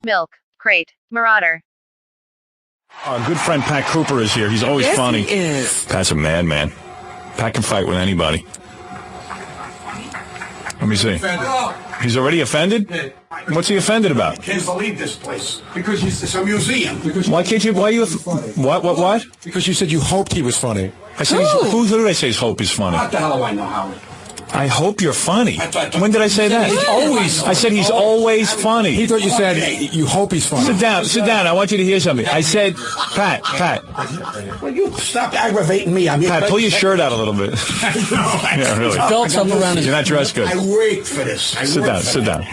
Milk Crate Marauder. Our good friend Pat Cooper is here. He's always funny. He is. Pat's a madman. Pat can fight with anybody. Let me see. He's already offended? What's he offended about? I can't believe this place. Because it's a museum. Why can't you? Why you? What? Because you said you hoped he was funny. I said, who did I say his hope is funny? What the hell do I know, Howard? I hope you're funny. When did I say that? He's always. I said he's always funny. He thought you said you hope he's funny. Sit down. I want you to hear something. I said, Pat. Will you stop aggravating me? I'm here. Pat, pull your shirt out a little bit. Yeah, really. Belts up around his. You're not dressed good. I worked for this. Sit down.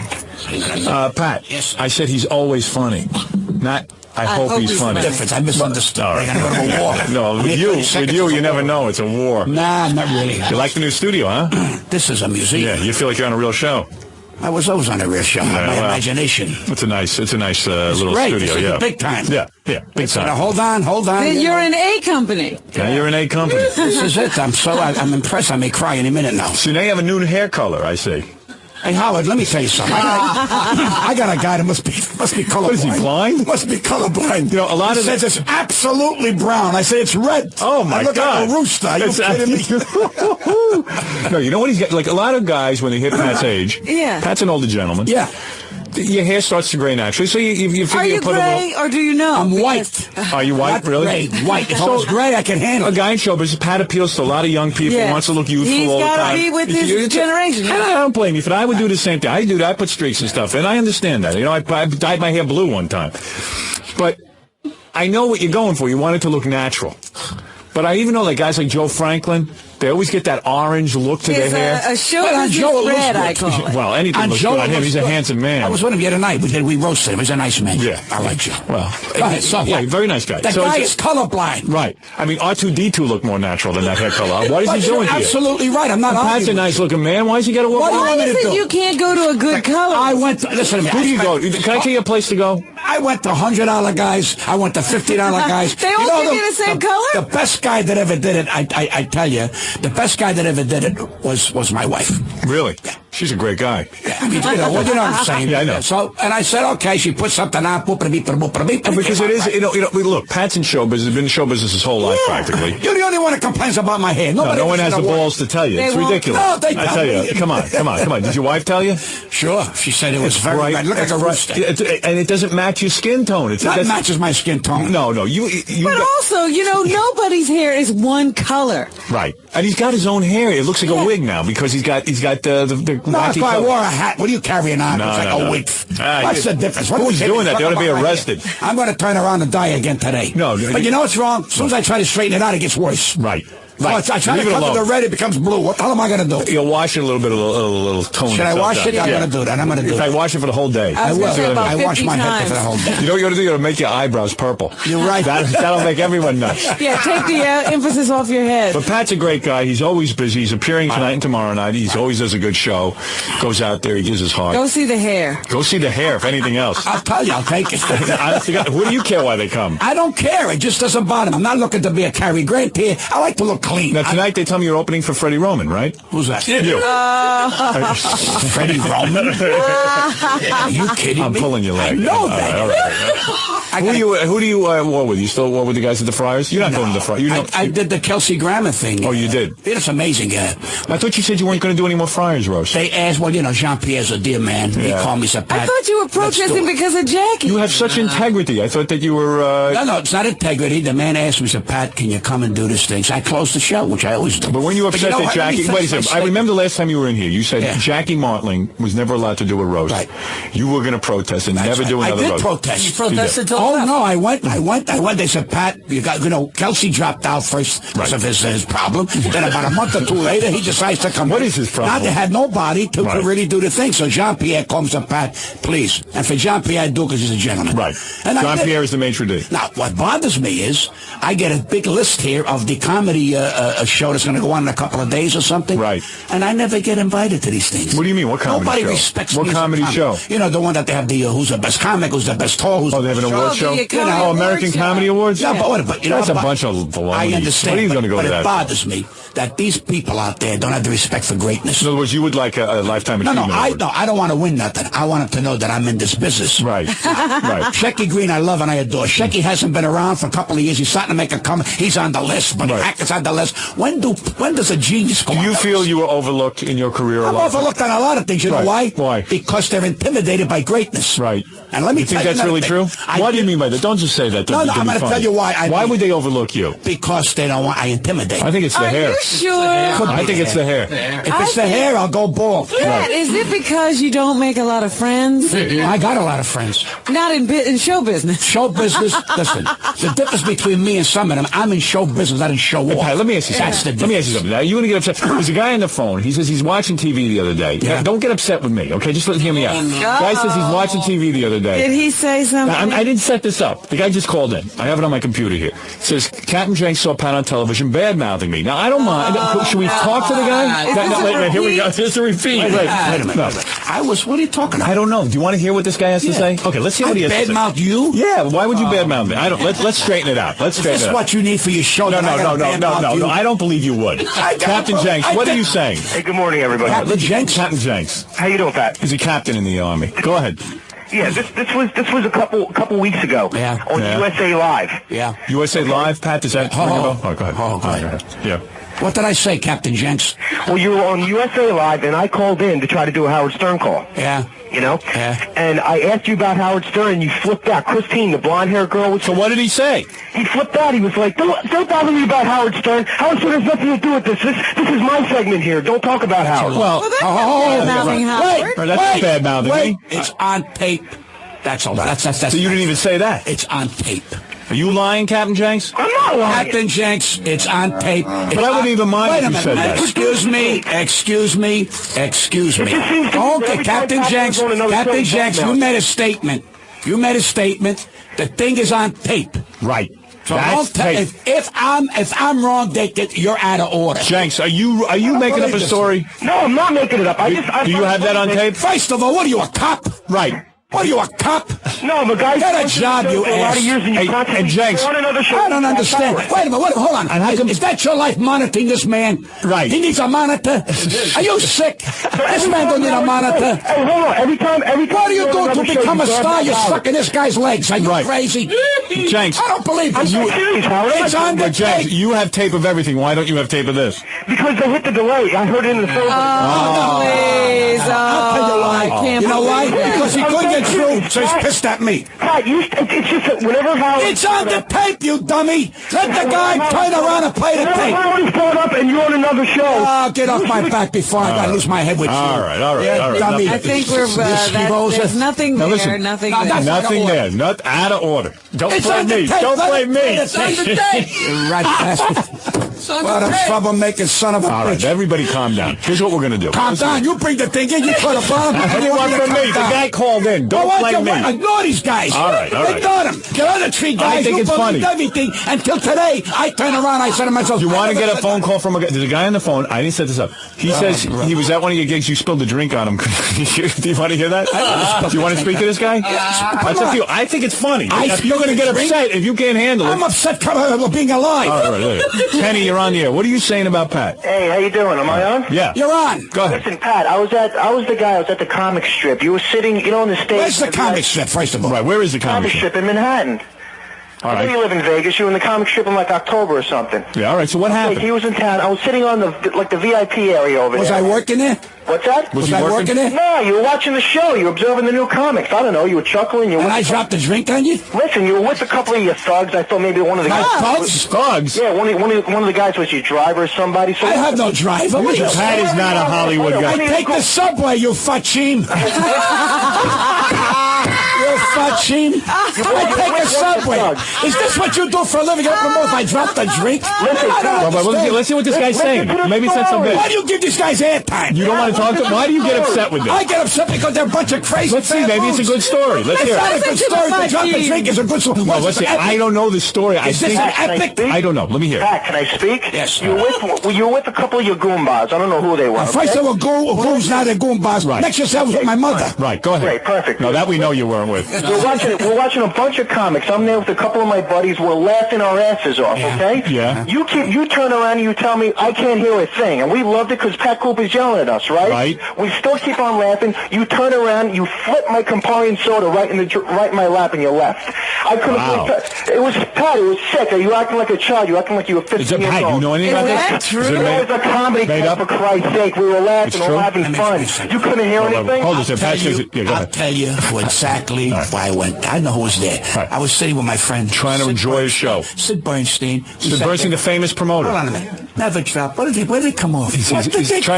Pat, Yes. I said he's always funny. Not, I hope he's funny. Difference. I misunderstood. All right. We're going to go to war. No, with you never know. It's a war. Nah, not really. You like the new studio, huh? This is a museum. Yeah, you feel like you're on a real show. I was always on a real show. My imagination. It's a nice little great. studio. This is Yeah, big time. Yeah, big time. Now, hold on. Then you're an A company. Yeah, you're an A company. This is it. I'm impressed. I may cry any minute now. So now you have a new hair color, I see. Hey, Howard, let me tell you something. I got a guy that must be colorblind. What is he, blind? Must be colorblind. You know, a lot he of says it's absolutely brown. I say it's red. Oh my I look God! like a rooster. Are you kidding me? No, you know what he's got? Like a lot of guys when they hit Pat's age. Yeah. Pat's an older gentleman. Yeah. Your hair starts to gray naturally, so you figure Are you put gray or do you know? I'm Because- white. Are you white? Not Really? gray, white. If I was gray, I can handle A it. guy in show business, Pat appeals to a lot of young people. Yes. Wants to look youthful He's all the gotta time. be with his generation. And I don't blame you for that. I would do the same thing. I do that. I put streaks and stuff, and I understand that. You know, I dyed my hair blue one time, but I know what you're going for. You want it to look natural. But I even know that guys like Joe Franklin, they always get that orange look to their hair. A show But on business Joe, it looks red, good. I call it. Well, anything On looks Joe, good on it him. looks He's a good. handsome man. I was with him the other night. We roasted him. He's a nice man. Yeah. I like Joe. Well, Go ahead. So, yeah, very nice guy. That So guy it's- is colorblind. Right. I mean, R2-D2 looked more natural than that hair color. What is he But doing you're to you? absolutely right. I'm not Pat's a arguing. nice-looking man. Why does he got to work? What do you Why want me is to it do? you can't go to a good color? I went to, listen to me. Who do you go? Can I tell you a place to go? I went to $100 guys. I went to $50 guys. They all give you the same color? The best guy that ever did it, I tell you, the best guy that ever did it was my wife. Really? She's a great guy. Yeah, I mean, you know what I'm saying? Yeah, I know. So, and I said, okay, she put something on, Because it is, look, Pat's in show business, been in show business his whole life practically. You're the only one that complains about my hair. No, Nobody no one has the else in balls to tell you. They It's won't. ridiculous. No, they I tell you. don't. Come on. Did your wife tell you? Sure. She said it was very Bright. red. Look like a rooster. And it doesn't match your skin tone. That matches my skin tone. No. You But also, nobody's hair is one color. right. And he's got his own hair. It looks like a wig now because he's got the No, wacky if I color. wore a hat, what are you carrying on? No, it's like no. a wig. Ah, What's the difference? What who's are we doing that? They ought to be talking about my arrested. hair? I'm going to turn around and die again today. No, but you know what's wrong? As soon as I try to straighten it out, it gets worse. Right. So I try Leave to it cover alone. the red, it becomes blue. What the hell am I going to do? You'll wash it a little bit, a little tone. Should I wash it? I'm going to do that. I'm going to do In fact, that. wash it for the whole day. I was gonna say about I wash 50 my head times. for the whole day. You know what you ought to do? You ought to make your eyebrows purple. You're right. That'll make everyone nuts. Yeah, take the emphasis off your head. But Pat's a great guy. He's always busy. He's appearing tonight and tomorrow night. He always does a good show. Goes out there. He gives his heart. Go see the hair. Go see the hair, if anything else. I'll tell you, I'll take it. Honestly, who do you care why they come? I don't care. It just doesn't bother me. I'm not looking to be a Cary Grant here. I like to look clean. Now, tonight they tell me you're opening for Freddie Roman, right? Who's that? You. Freddie Roman? Are you kidding I'm me? pulling your leg. I know All that. right, all right. Who do you war with? You still war with the guys at the Friars? You're not going to the Friars. I did the Kelsey Grammer thing. Oh, you did? It's amazing. I thought you said you weren't going to do any more Friars roasts. They asked, well, Jean-Pierre's a dear man. He Yeah. called me, said, Pat, I thought you were let's do protesting it. because of Jackie. You have such integrity. I thought that you were... No, it's not integrity. The man asked me, said, Pat, can you come and do this thing? So I closed the show, which I always do. But when you upset know that what? Let me Jackie... finish Wait a my second. I remember the last time you were in here. You said Yeah. Jackie Martling was never allowed to do a roast. Right. You were going to protest and That's never right. do another I did roast. protest. You protested till Oh, left. no, I went. They said, Pat, Kelsey dropped out first because of his problem. Then about a month or two later, he decides to come. What is his problem? Now they had nobody to Right. really do the thing. So Jean-Pierre comes up, Pat, please. And for Jean-Pierre, I do because he's a gentleman. Right. And Jean-Pierre is the maitre d'. Now, what bothers me is I get a big list here of the comedy a show that's going to go on in a couple of days or something. Right. And I never get invited to these things. What do you mean? What comedy Nobody show? respects What me as a comedy comic. show? You know, the one that they have the who's the best comic, who's the best tall, who's Oh, they have an award show? the Comedy American Awards, Comedy Awards? Yeah, but you know, That's a bunch of baloney. I understand. What are you going to go but to it that? bothers me that these people out there don't have the respect for greatness. In other words, you would like a lifetime achievement award. I don't want to win nothing. I want them to know that I'm in this business. Right. Right. Shecky Green, I love and I adore. Shecky hasn't been around for a couple of years. He's starting to make a comment. He's on the list, but Right. Hackett's on the list. When does a genius go Do on you the feel list? you were overlooked in your career a I'm lot? overlooked on a lot of things. You know why? Right. Why? Because they're intimidated by greatness. Right. And let me You think tell that's another really thing. true? What do you mean by that? Don't just say that. No, to I'm be going to funny. tell you why. Why would they overlook you? Because they don't want. I intimidate. I think it's the Are hair. you sure? I think it's the hair. If it's the hair, I'll go bald. Pat, is it because you don't make a lot of friends? I got a lot of friends. Not in show business. Show business. Listen, the difference between me and some of them, I'm in show business, not in show Hey, off. Pat, let me ask you That's something. the Let me ask you something. Now, you want to get upset? There's a guy on the phone. He says he's watching TV the other day. Yeah. Now, don't get upset with me, okay? Just hear me out. Guy says he's watching TV the other day. Did he say something? Now, I didn't set this up. The guy just called in. I have it on my computer here. It says, Captain Janks saw Pat on television bad-mouthing me. Now, I don't mind. Should we talk to the guy? Is this a Wait, here we go. repeat? This is a repeat. Wait a minute. No. What are you talking about? I don't know. Do you want to hear what this guy has to say? Okay, let's hear what he has to say. Badmouth you? Yeah, why would you badmouth me? I don't. Let's straighten it out. Let's Is straighten this it out. what you need for your show? No. No. I don't believe you would. Captain Janks, what are you saying? Hey, good morning, everybody. Captain Janks? Captain Janks. How you doing, Pat? He's a captain in the Army. Go ahead. Yeah, this was a couple weeks ago. Yeah. On Yeah. USA Live. Yeah. USA Live, Pat, does that ring a bell? Oh, go ahead. Oh, go ahead. Yeah. What did I say, Captain Janks? Well, you were on USA Live, and I called in to try to do a Howard Stern call. Yeah. You know? Yeah. And I asked you about Howard Stern, and you flipped out. Christine, the blonde-haired girl. So what did he say? He flipped out. He was like, don't bother me about Howard Stern. Howard Stern has nothing to do with this. This is my segment here. Don't talk about Howard. Well, Well, that's not bad-mouthing Howard. Right, that's bad-mouthing me. It's on tape. That's all. That's. So you didn't even say that. It's on tape. Are you lying, Captain Janks? I'm not lying. Captain Janks, it's on tape. But I wouldn't even mind Wait if a you said minute. that. Excuse me. It just seems to me Okay, every Captain time Pat Janks, goes on another show, Captain he's Janks, you badmouthing. made a statement. You made a statement. The thing is on tape. Right. So That's don't tell, tape. if I'm wrong, you're out of order. Janks, are you making up a believe story? No, I'm not making it up. I Do you have that on tape? First of all, what are you, a cop? Right. What are you, a cop? No, I'm a guy. Get a job, you for a lot ass. of years, and you Hey, constantly and Janks, go on another show. I don't understand. Wait a minute, hold on. And how come- Is that your life monitoring this man? Right. He needs a monitor? Are you sick? This man don't need a monitor. Hey, hold on. Every time. What are you go on doing to another show, become a you grab star? my You're collar. sucking this guy's legs. Are you Right. crazy? Janks. I don't believe I'm this. not serious, Howard. It's on the But Janks, tape. you have tape of everything. Why don't you have tape of this? Because they hit the delay. I heard it in the phone. Please, I'll tell you why. I can't You know why? believe that. Because he couldn't get through, so he's pissed at me. Pat, it's just that whenever Howard... It's on the tape, you dummy. Let the guy turn around and play the Whenever tape. Howard is brought up and you're on another show... Oh, get off my back before I gotta lose my head with you. All right. Yeah, dummy. I think we're, there's nothing Now there, listen. nothing Now, there. that's Nothing out of there. Not out of order. Don't It's blame on the me. tape. Don't Let blame it- me. It's on the tape. You rat bastard. What a troublemaking son of a All right, bitch. everybody calm down. Here's what we're going to do. Calm Listen. down. You bring the thing in. You put a bomb. What do you want from me? The guy called in. Don't blame me. Ignore these guys. All right. Ignore them. The other three guys, think you it's believed funny. everything until today. I turn around. I said to myself, You want to get a phone call from a guy? There's a guy on the phone. I didn't set this up. He says he was at one of your gigs. You spilled a drink on him. Do you want to hear that? Do you want to speak to this guy? That's up to you. I think it's funny. You're going to get upset if you can't handle it. I'm upset being alive. All right. Kenny, you're on the air. What are you saying about Pat? Hey, how you doing? Am I on? Yeah. You're on. Go ahead. Listen, Pat, I was at the comic strip. You were sitting, on the stage. Where's the comic strip, first of all? Right. Where is the Comic comic strip in Manhattan. All I know you right. live in Vegas. You were in the comic strip in like October or something. Yeah. All right. So what Like, happened? he was in town. I was sitting on the VIP area over Was there. I working there? What's that? Was Was he I working? working there? No, you were watching the show. You were observing the new comics. I don't know. You were chuckling. You were And I dropped a drink on you? Listen, you were with a couple of your thugs. I thought maybe one of the My guys. thugs? Thugs. Yeah, one of the guys was your driver or somebody. So I have no driver. What are you Pat is not a Hollywood I guy. take the subway, you fat cheem. You fat what, Sheen? I take a subway. Is this what you do for a living? You don't know if I drop the drink? Let's see what this guy's saying. Maybe it's not so good. Why do you give these guys airtime? You don't want to talk to them? Why do you get upset with this? I get upset because they're a bunch of crazy. Let's see. Maybe it's a good story. Let's hear it. It's not a good story. To drop the drink is a good story. Well, let's see. I don't know the story. I think epic? I don't know. Let me hear it. Pat, can I speak? Yes. You were with a couple of your goombas. I don't know who they were. First they were goons, now they're goombas. Right. Next yourself with my mother. Right, go ahead. Great, perfect. No, that we know you weren't with. We're watching a bunch of comics. I'm there with a couple of my buddies. We're laughing our asses off, okay? Yeah. You turn around and you tell me I can't hear a thing. And we loved it because Pat Cooper's yelling at us, right? Right. We still keep on laughing. You turn around, you flip my Campari and soda right in my lap and you left. I couldn't believe that. It was Pat, it was sick. You acting like a child. You acting like you were 15 Is it years Pat? old. You know anything about Is that this? true? Is it It was a comedy made club, up? for Christ's sake. We were laughing, It's we were true? having fun. You couldn't hear anything? Hold on, Pat. Yeah, go I'll ahead. tell you exactly why I went. I know who was there. Right. I was sitting with my friend. Trying to enjoy his show. Sid Bernstein. Sid Bernstein, the famous promoter. Hold on a minute. Never drop. Where did it come off? He's trying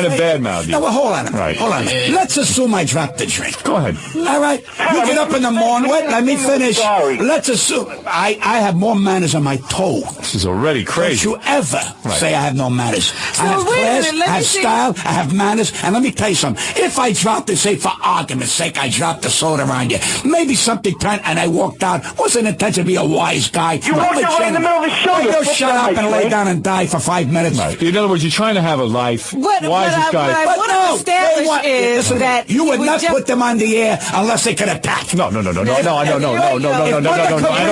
to badmouth you. No, well, hold on a minute. Right. Hold on a minute. Let's assume I dropped the drink. Go ahead. All right. You get up in the morning. Wait, let me finish. Sorry. Let's assume I have more manners on my toe. This is already crazy. Don't you ever say I have no manners. I have wait a class, minute, let I me have see. style, I have manners, and let me tell you something. If I dropped it, say for argument's sake, I dropped the soda on you, maybe something turned and I walked out. Wasn't intended to be a wise guy. You walked out right in the middle of the show. You You shut flipped up my and lay drink. down and die for 5 minutes. Right. In other words, you're trying to have a life. What Why is this guy? I want to establish is listen, that you would he not just- put them on the air unless they could attack. No. I don't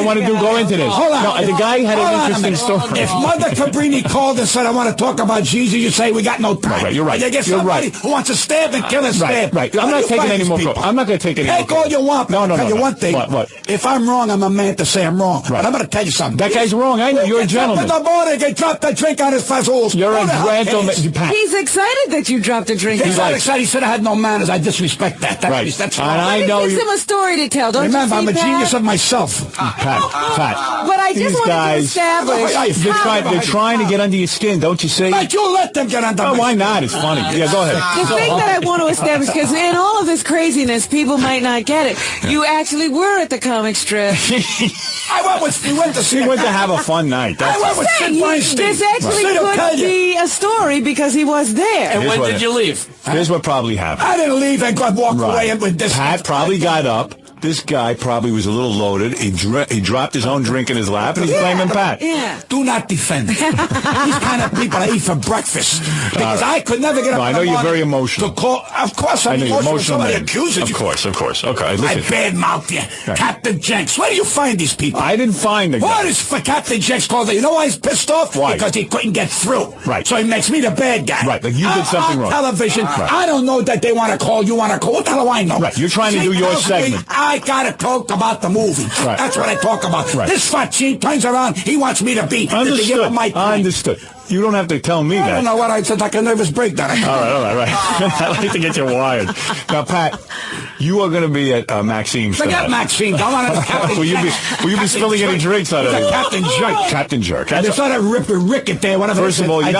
want to go into this. Hold on. No, the guy had Hold an on a interesting minute. story. If Mother Cabrini called and said, I want to talk about Jesus, you say, we got no time. Right, you're right. You get You're somebody right. who wants to stab and kill and stab. Right. How I'm do not you taking fight any these more. people? I'm not going to take any more. Take all you want. No. I'll tell you one thing. What? If I'm wrong, I'm a man to say I'm wrong. Right. But I'm going to tell you something. That guy's wrong. I know. You're a gentleman. In the morning, they dropped that drink on his fuzzles. You're a Who the hell gentleman. cares? Pat. He's excited that you dropped a drink. He's not like- excited. He said I had no manners. I disrespect that. Right. That's And wrong. I know Gives you. him a story to tell. Don't Remember, you I'm see, a Pat? genius of myself. Pat. But I just These wanted guys- to establish. They're trying to get under your skin, don't you see? But you let them get under Oh, my why skin. not? It's funny. Yeah, go ahead. The thing that I want to establish, because in all of this craziness, people might not get it. You actually were at the comic strip. We went to see He went to have a fun night. I went with Sid Bernstein. This actually Sid will tell could you. be a story because he was there. Here's When what did it- you leave? Here's what probably happened. I didn't leave and walk away with this. Pat probably got up. This guy probably was a little loaded. He dropped his own drink in his lap, and he's blaming Pat. Yeah. Do not defend me. These kind of people I eat for breakfast. Because I could never get up No, I in know the you're morning very emotional. To call, of course I I'm know you're emotional. Somebody Man. accuses you. Of course. Okay, I listen. badmouthed you. Right. Captain Janks. Where do you find these people? I didn't find the guy. What is for Captain Janks called? You know why he's pissed off? Why? Because he couldn't get through. Right. So he makes me the bad guy. Right, like you did something wrong. On television, Right. I don't know that they want to call. You want to call. What the hell do I know? Right, you're trying to do your tells me segment. I got to talk about the movie. Right. That's what I talk about. Right. This fat cheat turns around. He wants me to be. To give Understood. him my time. Understood. You don't have to tell me I that. don't know what I said. Like a nervous breakdown. All right. I like to get you wired. Now, Pat, you are going to be at Maxime's Forget tonight. Maxine. I want to Captain Will you be Janks. spilling any drinks out of He's it? a Captain Jerk. Captain Jerk. And there's not a ricket there. Whatever. First of all, you know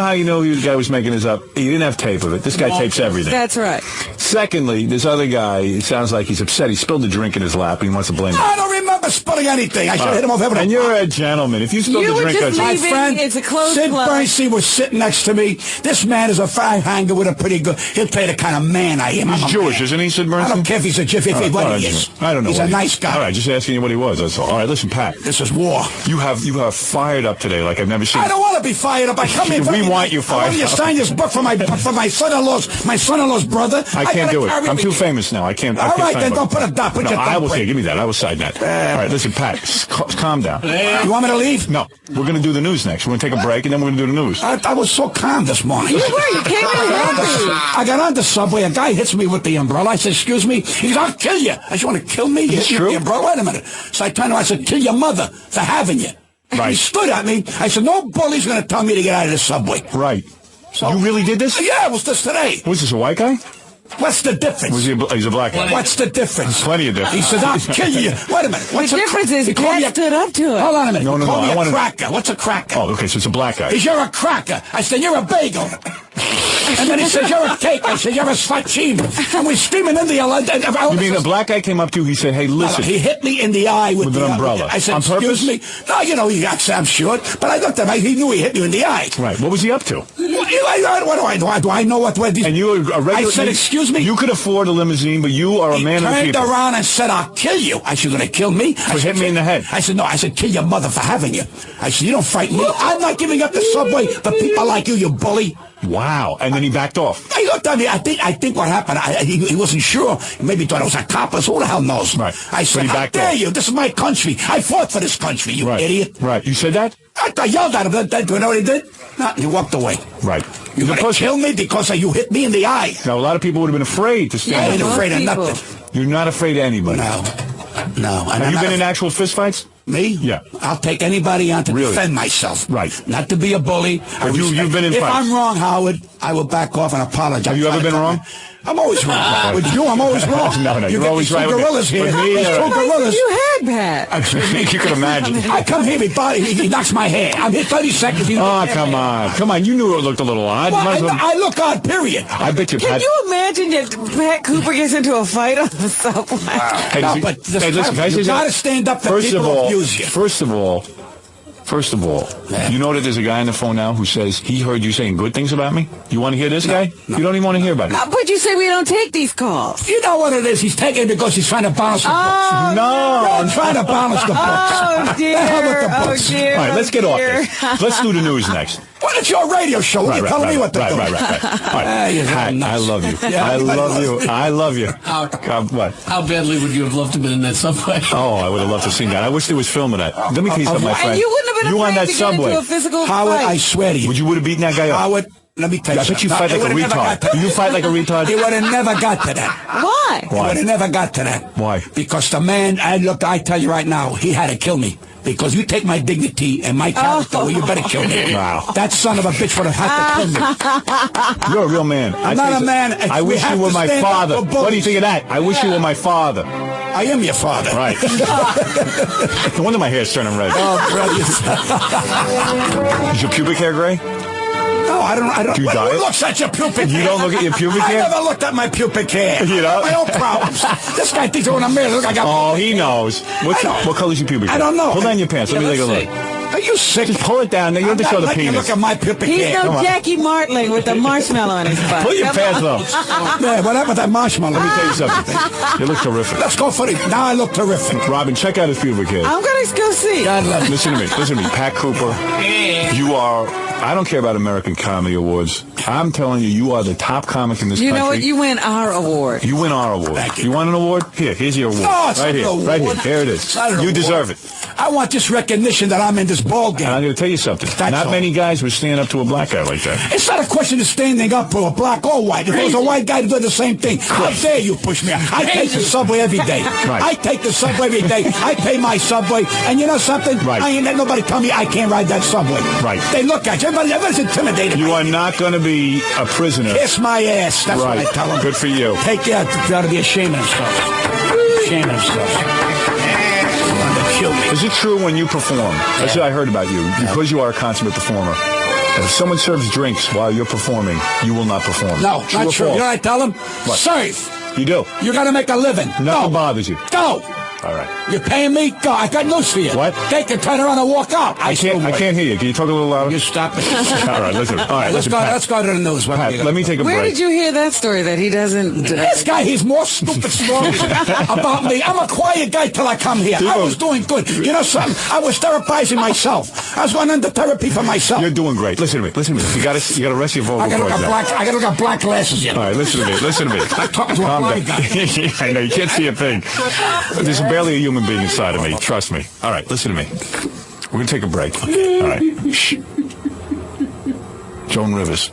how you know you the guy was making this up? He didn't have tape of it. This guy tapes everything. That's right. Secondly, this other guy, it sounds like he's upset. He spilled the drink in his lap and he wants to blame it. I don't remember spilling anything. I should have hit him over. And you're a gentleman. If you spilled You the were drink, just on My leaving. friend, It's a closed Sid club. Bernstein was sitting next to me. This man is a fine hanger with a pretty good. He'll tell you the kind of man I am. he's I'm a Jewish, man. isn't he, Sid I Bernstein? don't care if he's a jiffy. All What right, he is. I don't know. He's what a he nice is. guy. All right, just asking you what he was. That's all. All right, listen, Pat. This is war. You have fired up today like I've never seen. I don't want to be fired up. I come in. We want you fired I want you to up. sign this book for my son-in-law's brother. I can't do it. carry I'm me. too famous now. I can't. All right, then don't put a dot. Put No, your I will thumb say, break. give me that. I will sign that. All right, listen, Pat, calm down. You want me to leave? No, we're going to do the news next. We're going to take a break, and then we're going to do the news. I was so calm this morning. You were. You came in happy. I got on the subway. A guy hits me with the umbrella. I said, "Excuse me." He goes, "I'll kill you." I said, "You want to kill me?" You It's hit me true. with the umbrella. Wait a minute. So I turned around. I said, "Kill your mother for having you." Right. He stood at me. I said, "No bully's going to tell me to get out of the subway." Right. So- You really did this? Yeah, it was this today. Was this a white guy? What's the difference? He's a black guy? What's the difference? Plenty of difference. He said, "I'll kill you." Wait a minute. The What's difference is he called me Pat stood up to it. Hold on a minute. No, He no, called no, me I a wanna- cracker. What's a cracker? Oh, okay, so it's a black guy. He said, "You're a cracker." I said, "You're a bagel." And then he says, "You're a cake." I said, "You're a slachim." And we're screaming in the You mean the black guy came up to you? He said, "Hey, listen." He hit me in the eye with an umbrella. I said, On purpose? "Excuse me." No, you know, I'm sure. But I looked at him. He knew he hit me in the eye. Right. What was he up to? What do I know what? And you were a regular. I said, "Excuse me." You could afford a limousine, but you are a man of the He people. turned around and said, "I'll kill you." I said, "You're going to kill me?" For hitting me in the head. I said, "No." I said, "Kill your mother for having you." I said, "You don't frighten me. I'm not giving up the subway for people like you, you bully." Wow. And then he backed off. He looked at me. I think what happened, he wasn't sure. Maybe he thought I was a cop or so. Who the hell knows? Right. I said, But he "How backed dare off. you? This is my country. I fought for this country, you idiot." Right. You said that? I yelled at him. Do you know what he did? Nothing. He walked away. Right. You're going to kill me because you hit me in the eye. Now, a lot of people would have been afraid to I stand ain't up. afraid of people. nothing. You're not afraid of anybody. No. Have you been in actual fistfights? Me? Yeah. I'll take anybody on to Really? defend myself. Right. Not to be a bully. But you've been in If fights. I'm wrong, Howard, I will back off and apologize. Have you ever been wrong? I'm always wrong. With you, I'm always wrong. No, you you're get always these right two with me. gorillas here. With me, These two gorillas. You had Pat. You could imagine. I come here, he knocks my hair. I'm here 30 seconds. Oh, come on. Come on. You knew it looked a little odd. Well, Might as well- I look odd, period. I bet you Can Pat... you imagine that Pat Cooper gets into a fight on the subway? Hey, No, listen, but this- listen, can I say you gotta something? stand up for people who abuse you. First of all, you know that there's a guy on the phone now who says he heard you saying good things about me? You want to hear this guy? no. You don't even want to hear about it. But you say we don't take these calls. You know what it is? He's taking it because he's trying to balance the books. No. I'm trying to balance the books. Oh, dear. The hell with the Oh, books. dear. All right, let's get off this. Let's do the news next. Well, it's your radio show. You're telling me what to do. Right. All right. you're Pat, nuts. I love you. Yeah, I love you. I love you. Howard. God, what? How badly would you have loved to have been in that subway? Oh, I would have loved to see that. I wish there was film of that. Let me tell you something, my friend. And you wouldn't have been You on afraid that to get subway. into a physical Howard, fight. I swear to you. Would you have beaten that guy up? Howard, let me tell you I bet you something. fight like a It would've never got retard. to that. You fight like a retard? It would have never got to that. Why? It would have never got to that. Why? Because the man, I tell you right now, he had to kill me. Because you take my dignity and my character, well, you better kill me. Wow. That son of a bitch would have had to kill me. You're a real man. I'm not a man. I wish you were my father. What do you think of that? I wish you were my father. I am your father. Right. No wonder my hair's turning red. Oh, brother. Is your pubic hair gray? No, I don't. Do you Who dye it? looks at your pubic hair? You don't look at your pubic I hair? never looked at my pubic hair. You know? My own problems. This guy thinks I'm in a mirror. Look, I got. Oh, he knows. What color's your pubic hair? I don't know. Pull down your pants. Let me take a look. Are you sick? Just pull it down. You don't have to show the Let you penis. look at my pubic He's hair. no Come on. Jackie Martling with the marshmallow on his butt. Pull your Come pants on. up. Yeah, what happened with that marshmallow? Let me tell you something. You look terrific. Let's go for it. Now I look terrific. Robin, check out his pubic hair. I'm going to go see. God love you. Listen to me. Listen to me. Pat Cooper, you are... I don't care about American Comedy Awards. I'm telling you, you are the top comic in this You country. know what? You win our award. You win our award. Thank you. You want an award? Here's your award. No, it's right not here. an Right here. award. Here it is. It's not an You award. deserve it. I want this recognition that I'm in this ball game. And I'm going to tell you something. That's Not all. many guys would stand up to a black guy like that. It's not a question of standing up for a black or white. If it was a white guy doing the same thing, how dare you push me? I take the subway every day. Right. I take the subway every day. I pay my subway. And you know something? Right. I ain't let nobody tell me I can't ride that subway. Right. They look at you. Everybody's intimidated. You are not going to be a prisoner. Kiss my ass. That's Right. what I tell them. Good for you. Take that. You ought to be ashamed of themselves. Ashamed of themselves. They wanted to kill me. Is it true when you perform? That's what I heard about you. Because you are a consummate performer. If someone serves drinks while you're performing, you will not perform. No, True or not true. false? You know what I tell them? What? Serve. You do. You got to make a living. Nothing bothers you. Go. All right. You're paying me? Go. I got news for you. What? They can turn around and walk out. I can't hear you. Can you talk a little louder? You stop it. All right, listen. All right, Let's listen, go. Pat. Let's go to the news. What Pat, do you let me got? take a Where break. did you hear that story that he doesn't... This guy, he's more stupid stories about me. I'm a quiet guy till I come here. I was doing good. You know something? I was therapizing myself. I was going into therapy for myself. You're doing great. Listen to me. Listen to me. You got to rest your vocal I cords got now. to look at black glasses. You know. All right, listen to me. Listen to me. I'm talking to a Calm blind down. guy. I know, you can't see a thing. There's barely a human being inside of me. Trust me. All right, listen to me. We're going to take a break. All right. Shh. Joan Rivers.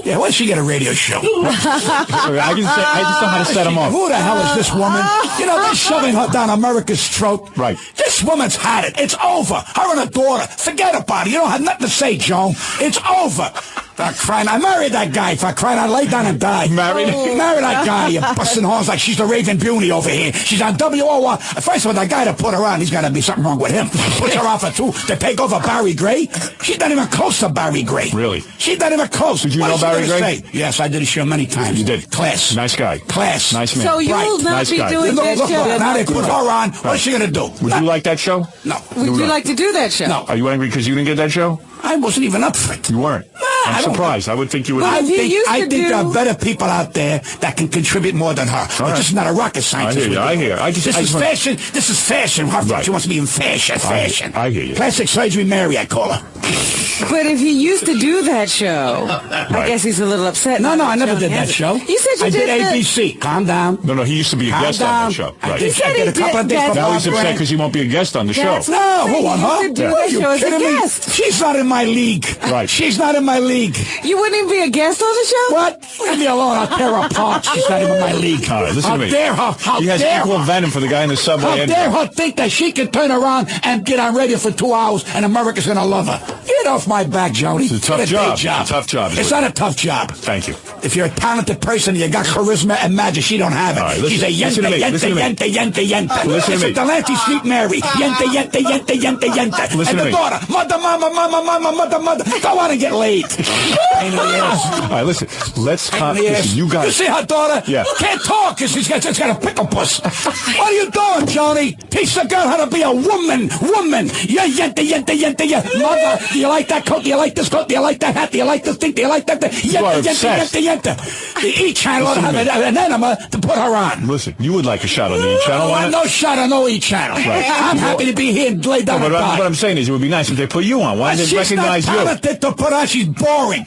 Yeah, why does she get a radio show? I just know how to set them off. Who the hell is this woman? You know, they're shoving her down America's throat. Right. This woman's had it. It's over. Her and her daughter. Forget about it. You don't have nothing to say, Joan. It's over. For crying, I married that guy. For crying, I lay down and died. Married? Married that guy. You busting horns like she's the Raven Beauty over here. She's on WOR. First of all, the guy to put her on, he's got to be something wrong with him. Puts her on for two to take over Barry Gray. She's not even close to Barry Gray. Really? She's not even close. Did you know Barry Gray? Say? Yes, I did a show many times. You did? Class. Nice guy. Class. Nice man. So you'll not Nice be guy. doing that Look, show. now they put her on. What's she going to do? Would you like that show? No. Would you like to do that show? No. Are you angry because you didn't get that show? I wasn't even up for it. You weren't. I I'm don't surprised. I would think you would. Well, I he think, used to there are do- better people out there that can contribute more than her. But right. this is not a rocket scientist. I hear you. This is fashion. This is fashion. Right. She wants to be in fashion. I hear you. Plastic surgery Mary, I call her. But if he used to do that show, I guess he's a little upset. No, now I that never did has that it. show. You said you I did the- ABC. Calm down. No, he used to be a Calm guest on down. that show. I Right. did, said I did he a couple of did- days for that's- Now Bob he's upset Grant. because he won't be a guest on the show. That's- No, He who on used her? to do Are that you show as a kidding me? guest. She's not in my league. Right. She's not in my league. You wouldn't even be a guest on the show? What? Leave me alone. I'll tear her apart. She's not even in my league. All right, listen How to me. dare her? How He has dare equal her? venom for the guy in the subway. How and- dare her think that she can turn around and get on radio for 2 hours and America's going to love her? Get off my back, Jody. It's a tough Get job. day job. It's a tough job. It's not a tough job. Thank you. If you're a talented person, you got charisma and magic. She don't have it. All right, listen- She's a listen to me, yenta, listen to me. yenta. Listen to It's me. a Delancey Street Mary. Yenta. Listen And to the me. daughter, mother. Go on and get laid. Pain in the ass. All right, listen. Let's Pain in the ass. listen, you guys. You see her daughter? Yeah. Can't talk because she's got a pickle puss. What are you doing, Johnny? Teach the girl how to be a woman. Yeah, yenta. Mother, do you like that coat? Do you like this coat? Do you like that hat? Do you like this thing? Do you like that thing? You are obsessed. Yenta. The E channel ought to have an enema to put her on. Listen, you would like a shot on the E channel. I Why want not? no shot on no E channel. Right. I'm happy to be here and lay down and But die. what I'm saying is, it would be nice if they put you on. Why didn't they She's recognize not you? talented to put on. She's boring.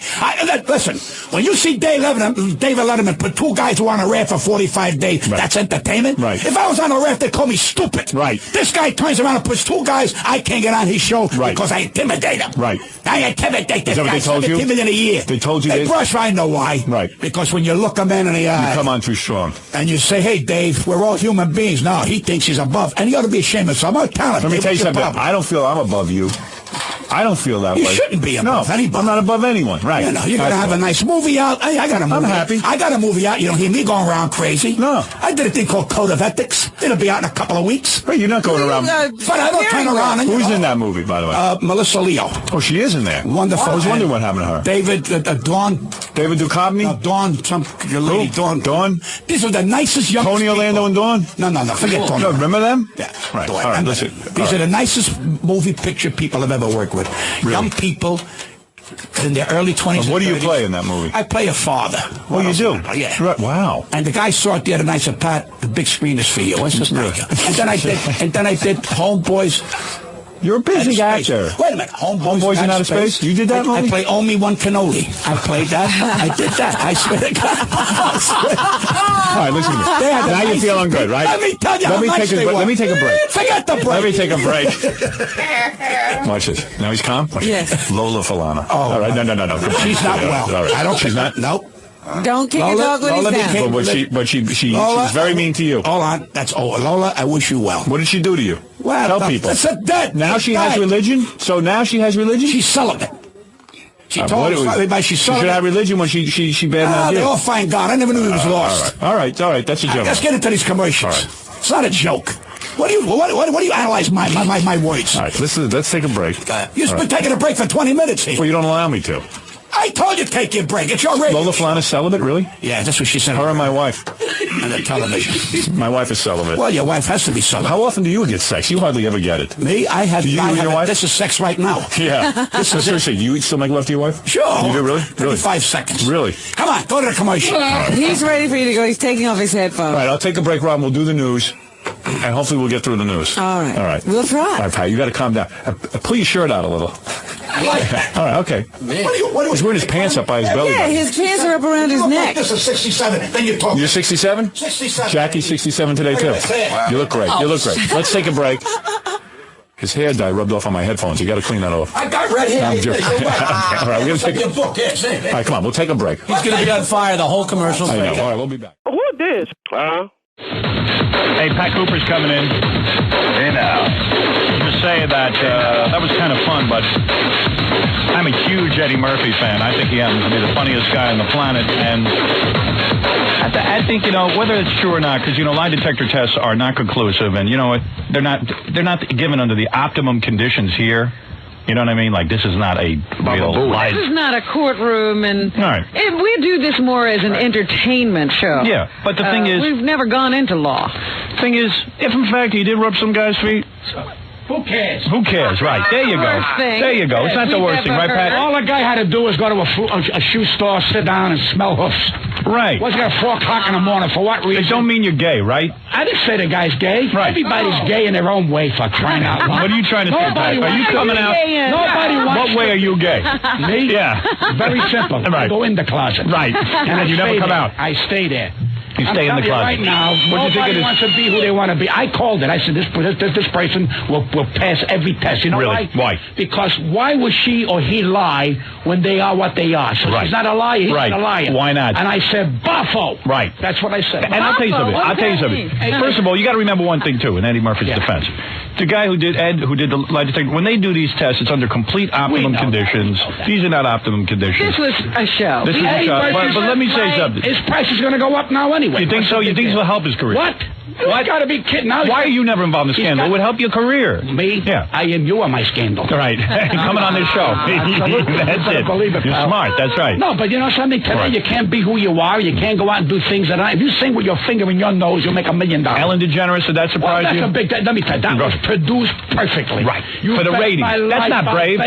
Listen, when you see David Letterman put two guys who are on a raft for 45 days, Right. that's entertainment. Right. If I was on a raft, they'd call me stupid. Right. This guy turns around and puts two guys. I can't get on his show Right. because I intimidate him. Right. I intimidate this Is that what guy. they told you? 17 million a year. They told you They this? brush. I know why. Right. Because when you look a man in the eye. You come on too strong. And you say, hey, Dave, we're all human beings. No, he thinks he's above. And he ought to be ashamed of himself. I'm talented. Let me tell you What's your something. problem? I don't feel I'm above you. I don't feel that You way. shouldn't be above no, anybody. I'm not above anyone. Right. You know, you're going to have a nice movie out. I got a movie. I'm happy. I got a movie out. You don't hear me going around crazy. No. I did a thing called Code of Ethics. It'll be out in a couple of weeks. Hey, you're not going around. But I don't turn around. And, Who's in that movie, by the way? Melissa Leo. Oh, she is in there. Wonderful. I was wondering And what happened to her. David, Dawn. David Duchovny? Dawn, some your lady, Who? Dawn. Dawn? These are the nicest young Tony people. Orlando and Dawn? No, forget Dawn. No, remember them? Yeah, Right. Dawn. All right, And listen. These are the nicest movie picture people I've ever worked with. Really? Young people in their early 20s. What do you and 30s. play in that movie? I play a father. Oh, you do? Yeah. Right. Wow. And the guy saw it the other night. Said, "Pat, the big screen is for you." I said, "Thank you." And then I did Homeboys. You're a busy Outer Space. actor. Wait a minute, Homeboys in Outer Space? You did that I movie? play Owe Me One Cannoli. I played that. I did that. I swear to God. All right, listen to me. They had the Now you're nice- feeling good, right? Let me tell you how nice they were. Let me take a break. Forget the break. Let me take a break. Watch this. Now he's calm? Watch Yes. this. Lola Falana. Oh. All right, no. She's not well. All right. I don't. She's not? Nope. Don't kick Lola- a dog when Lola he's became- down. But she's Lola- very mean to you. Hold on. That's Lola, I wish you well. What did she do to you? Well, Tell people. That's a dead. Now she has died. religion? So now she has religion? She's celibate. She told What it was- everybody she's She celibate. should have religion when she bad They you. all find God. I never knew he was lost. All right. That's a joke. Let's get into these commercials. It's not a joke. What do you analyze my words? All right, let's take a break. You've All been right. taking a break for 20 minutes here. Well, you don't allow me to. I told you to take your break. It's your radio. Lola Falana celibate, really? Yeah, that's what she said Her and my wife. on the television. My wife is celibate. Well, your wife has to be celibate. How often do you get sex? You hardly ever get it. Me? I have. Do you I and have your wife? This is sex right now. Yeah. Seriously, do you still make love to your wife? Sure. You do, really? Really? 5 seconds. Really? Come on, go to the commercial. He's ready for you to go. He's taking off his headphones. All right, I'll take a break, Rob. We'll do the news. And hopefully we'll get through the news. All right. All right. We'll try. All right, Pat, you got to calm down. Pull your shirt out a little. I like that. All right, okay. What He's wearing his pants up by his belly Yeah, button. his pants are up around his You look neck. like this is 67. Then you talk. You're 67? 67. Jackie's 67 today, too. Look at his hair. You look great. You look great. Let's take a break. His hair dye rubbed off on my headphones. You got to clean that off. I got red hair. I'm joking. All right, we're going to take Your a... book. Yeah, say it. All right, come on. We'll take a break. He's going to be on fire the whole commercial I know. break. All right, we'll be back. Who this? Hey, Pat Cooper's coming in. Hey now, you say that that was kind of fun, but I'm a huge Eddie Murphy fan. I think he happens to be the funniest guy on the planet, and I think, whether it's true or not, because, lie detector tests are not conclusive, and, they're not given under the optimum conditions here. You know what I mean? Like, this is not a real life. This is not a courtroom, and right. We do this more as an entertainment show. Yeah, but the thing is... We've never gone into law. Thing is, if in fact he did rub some guy's feet... Who cares? Who cares? Right. There you go. There you go. It's not the worst thing, right, Pat? All a guy had to do was go to a shoe store, sit down, and smell hoofs. Right. What's it at 4 o'clock in the morning? For what reason? It don't mean you're gay, right? I didn't say the guy's gay. Right. Everybody's gay in their own way, for crying out loud. What are you trying to say, Pat? Are you coming out? Nobody wants What way are you gay? Me? Yeah. Very simple. Right. I go in the closet. Right. And then you never come out. I stay there. You stay in the closet. Right now, nobody wants to be who they want to be. I called it. I said, this person will pass every test. You know why? Why? Because why would she or he lie when they are what they are? So she's not a liar. He's not a liar. Why not? And I said, Buffo. Right. That's what I said. And I'll tell you something. First of all, you got to remember one thing, too, in Eddie Murphy's defense. The guy who did the lie detector, when they do these tests, it's under complete optimum conditions. These are not optimum conditions. This was a show. This was a show. But let me say something. His price is going to go up now anyway. You think so? You think this will help his career? What? You got to be kidding. Why are you never involved in the scandal? It would help your career. Me? Yeah. You are my scandal. Right. Coming on this show. That's it. Believe it, You're smart. That's right. No, but you know something? Today you can't be who you are. You can't go out and do things that if you sing with your finger in your nose, you'll make $1 million. Ellen DeGeneres, did that surprise you? That's a big... Let me tell you, that was produced perfectly. Right. For the ratings. That's not brave.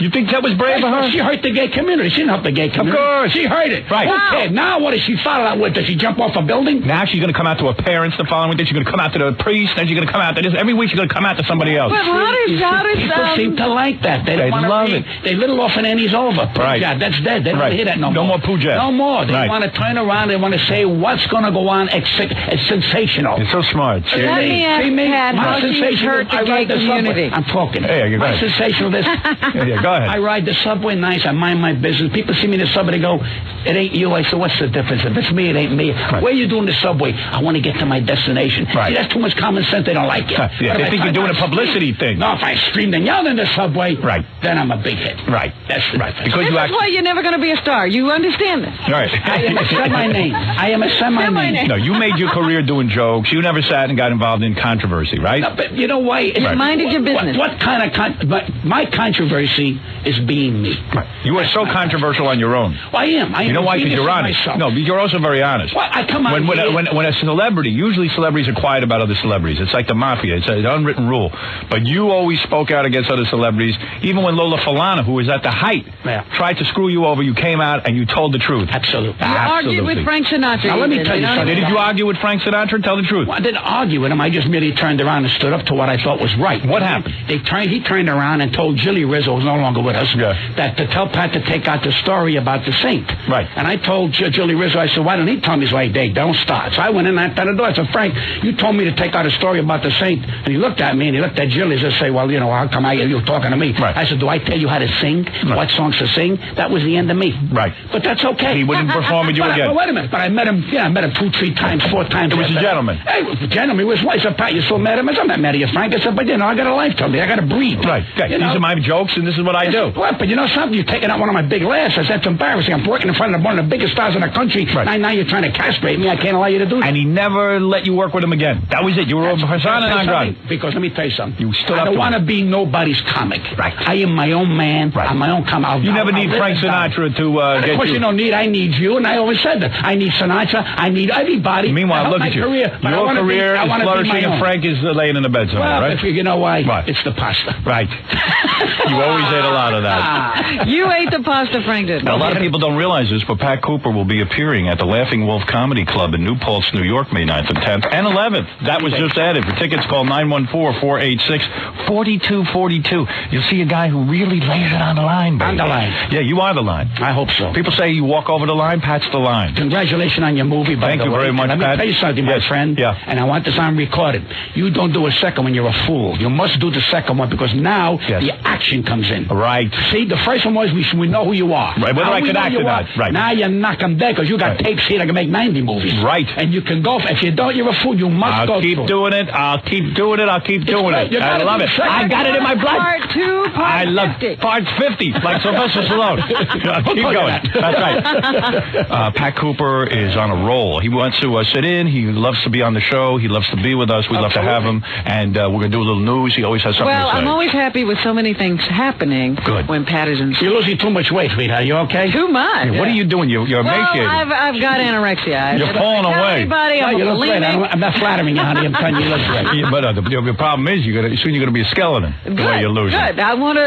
You think that was brave of her? She hurt the gay community. She didn't help the gay community. Of course. She hurt it. Right. Okay, now what does she follow that with? Does she jump off a building? Now she's going to come out to her parents the following day. She's going to come out to the priest. Then she's going to come out to this. Every week she's going to come out to somebody else. But how does people seem to like that. They love it. They little orphan Annie's over. Right. Pooja, that's dead. They don't hear that no more. No more Pooja. No more. They want to turn around. They want to say what's going to go on. It's sensational. You're so smart. Let me ask Pat how she's hurt the gay community. I'm talking. Hey, go ahead. Sensational this. Yeah, go ahead. I ride the subway nice. I mind my business. People see me in the subway. They go, it ain't you. I said, what's the difference? If it's me, it ain't me. Right. Where you doing the subway? I want to get to my destination. Right. See, that's too much common sense. They don't like it. Yeah, they think you're doing a publicity thing. No, if I screamed and yelled in the subway, right, then I'm a big hit. Right. That's right. Because that's why you're never going to be a star. You understand this? Right. I am a semi-name. I am a semi-name. No, you made your career doing jokes. You never sat and got involved in controversy, right? No, but you know why? You minded your business. What kind of my controversy is being me. Right. You are so controversial on your own. Well, I am. You know why? Because you're honest. Myself. No, but you're also very honest. Well, I come on when a celebrity, usually celebrities are quiet about other celebrities. It's like the mafia. It's an unwritten rule. But you always spoke out against other celebrities. Even when Lola Falana, who was at the height, tried to screw you over, you came out and you told the truth. Absolutely. You argued with Frank Sinatra. Now, let me tell you something. Did you argue with Frank Sinatra? Tell the truth. Well, I didn't argue with him. I just merely turned around and stood up to what I thought was right. What happened? He turned around and told Jilly Rizzo, who's no longer with us, that to tell Pat to take out the story about the saint. Right. And I told Jilly Rizzo, I said, why don't he tell me? He's like, they don't start. So I went in and I the door. I said, Frank, you told me to take out a story about the saint. And he looked at me and he looked at Jilly and said, well, how come you're talking to me? Right. I said, do I tell you how to sing? Right. What songs to sing? That was the end of me. Right. But that's okay. He wouldn't perform with you again. But wait a minute. But I met him 2, 3 times, 4 times. It was a gentleman. Hey, it was a gentleman. He was white. I said, Pat, you're so mad at me. I'm not mad at you, Frank. I said, but I got a life to live. I got to breathe. Right. These are my jokes and this is what I do. What? But you know something? You're taking out one of my big laughs. I said, that's embarrassing. I'm working in front of one of the biggest stars in the country. Right. Now you're trying to castrate me. I can't allow you to do that. And he never let you work with him again. That was it. You were a persona non grata. Because let me tell you something. You stood I up don't want to be nobody's comic. Right. I am my own man. Right. I'm my own comic. You never need Frank Sinatra to get you. Of course you don't need. I need you. And I always said that. I need Sinatra. I need everybody. Meanwhile, look at you. Your career is flourishing and Frank is laying in the bed somewhere, right? You know why? What? It's the pasta. Right. You always ate a lot of that. You ate the pasta Frank did. Now, a lot of people don't realize this, but Pat Cooper will be appearing at the Laughing Wolf Comedy Club in New Paltz, New York, May 9th and 10th and 11th. That was just added. For tickets, call 914-486-4242. You'll see a guy who really lays it on the line, baby. On the line. Yeah, you are the line. I hope so. People say you walk over the line, Pat's the line. Congratulations on your movie, by the way. Thank you very much, Pat. Let me tell you something, my friend. Yeah. And I want this on recorded. You don't do a second one, you're a fool. You must do the second one because now the action comes in. Right. See, the first one was we know who you are. Right, whether I could act or not. Right. Now you knock them dead because you got tapes here that can make 90 movies. Right. And you can go. If you don't, you're a food. You must go I'll keep through. doing it. I'll keep doing it. I'll keep doing it. You I gotta love do it. second I got it in my blood. Part 2, I part love 50. parts 50, like Sylvester Stallone. Keep going. That's right. Pat Cooper is on a roll. He wants to sit in. He loves to be on the show. He loves to be with us. We love to have him. And we're going to do a little news. He always has something Well, to say. I'm always happy with so many things happening. Good. When Pat is in. You're losing too much weight, sweetheart. You okay? Too much. What are you doing? You're Well, emaciated. I've got anorexia. You're falling away. Everybody, No, I'm you look great. bulimic. I'm not flattering you, honey. I'm telling you, you look great. Yeah, but the problem is soon you're going to be a skeleton the way you're losing. Good. I want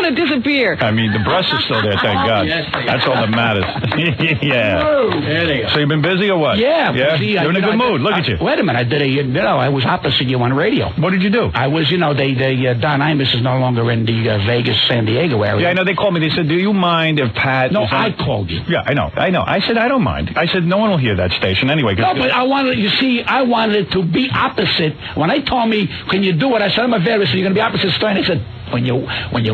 to disappear. I mean, the breast is still there, thank God. That's all that matters. Yeah. There they go. So you've been busy or what? Yeah. Yeah? busy. You're in a good mood. Look at you. Wait a minute. I was opposite you on radio. What did you do? I was, Don Imus is no longer in the Vegas, San Diego area. Yeah, I know. They called me. They said, do you mind if Pat... No, is on-" I called you. Yeah, I know. I said, I don't mind. I said, no one will hear that station anyway. No, but I wanted it to be opposite. When they told me, can you do it? I said, I'm a veteran, so you're going to be opposite Stein. I said, when you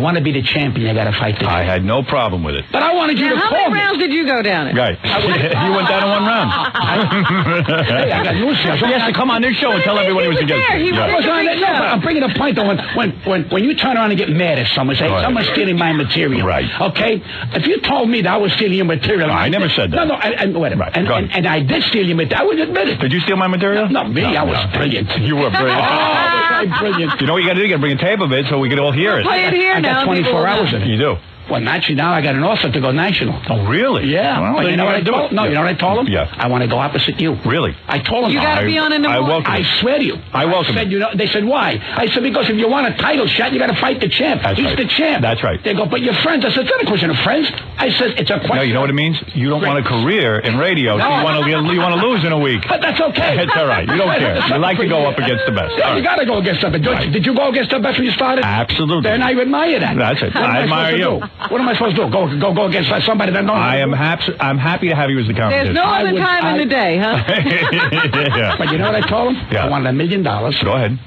want to be the champion, you got to fight the I had no problem with it. But I wanted you Now, to how call many me. rounds did you go down in? Right. You went down in one round. Hey, I got news for you. He has to come on this show and tell everyone he was against there. it. He was Yeah. there. No, but I'm bringing a point though. When you turn around and get mad at someone, say, Right. someone's stealing my material. Right. Okay? If you told me that I was stealing your material... I never said that. No, wait a minute. Right. And I did steal your material. I would admit it. Did you steal my material? Not me. I was brilliant. You were brilliant. I was brilliant. You know what you got to do? You got to bring a tape of it so we can all hear it. Play it here I now. got 24 hours in it. You do. Well, naturally, now I got an offer to go national. Oh, really? Yeah. Well, But then you know what I gotta do told it. him? No, Yeah. you know what I told him? Yeah. I want to go opposite you. Really? I told him. You got to be on in the I morning. welcome I it. swear to you. I welcome said, it. They said, why? I said, because if you want a title shot, you got to fight the champ. That's He's right. the champ. That's right. They go, but you're friends. I said, it's not a question of friends. I said, it's a question. No, you know what it means? You don't want a career in radio. So No. you want to lose in a week. But that's okay. It's all right. You don't care. You like to go up against the best. Yeah, All you right. got to go against the best. Did you go against the best when you started? Absolutely. Then I admire that. That's it. What am I admire supposed to you. do? What am I supposed to do? Go against somebody that knows? I'm happy to have you as the competition. There's no other time in the day, huh? Yeah. But you know what I told him? Yeah. I wanted $1 million. Go ahead.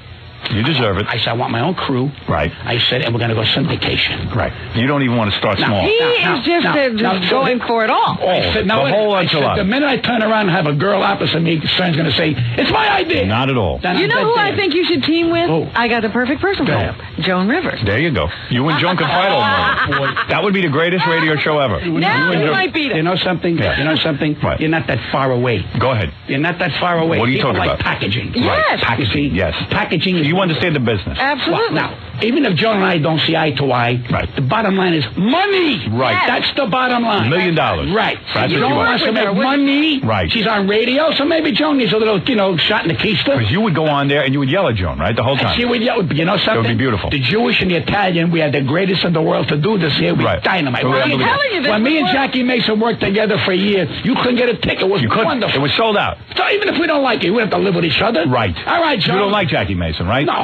You deserve it. I said, I want my own crew. Right. I said, and we're going to go syndication. Right. You don't even want to start small. He is just going for it all. I said, the whole enchilada. the minute I turn around and have a girl opposite me, Stern's going to say, it's my idea. Not at all. Then You I'm know dead who I dead. think you should team with? Who? I got the perfect person for him. Joan Rivers. There you go. You and Joan could fight all morning. That would be the greatest radio show ever. Now You he and might beat You him. know something? Yeah. You know something? What? You're not that far away. Go ahead. You're not that far away. What are you People talking like about? packaging. Yes. Packaging. Yes. Packaging is... You understand the business. Absolutely. Well, now, even if Joan and I don't see eye to eye, Right. the bottom line is money. Right. Yes. That's the bottom line. $1 million. Right. That's Joan what you want. wants to make With her, money. Right. She's on radio, so maybe Joan needs a little, shot in the keister. Because you would go on there and you would yell at Joan, right? The whole time. She would yell, you know something? It would be beautiful. The Jewish and the Italian, we are the greatest in the world to do this here. We're Right. dynamite. So I'm telling you, this when me would and work. Jackie Mason worked together for a year, you couldn't get a ticket. It was You couldn't. wonderful. It was sold out. So even if we don't like it, we have to live with each other. Right. All right, Joan. You don't like Jackie Mason, right? No,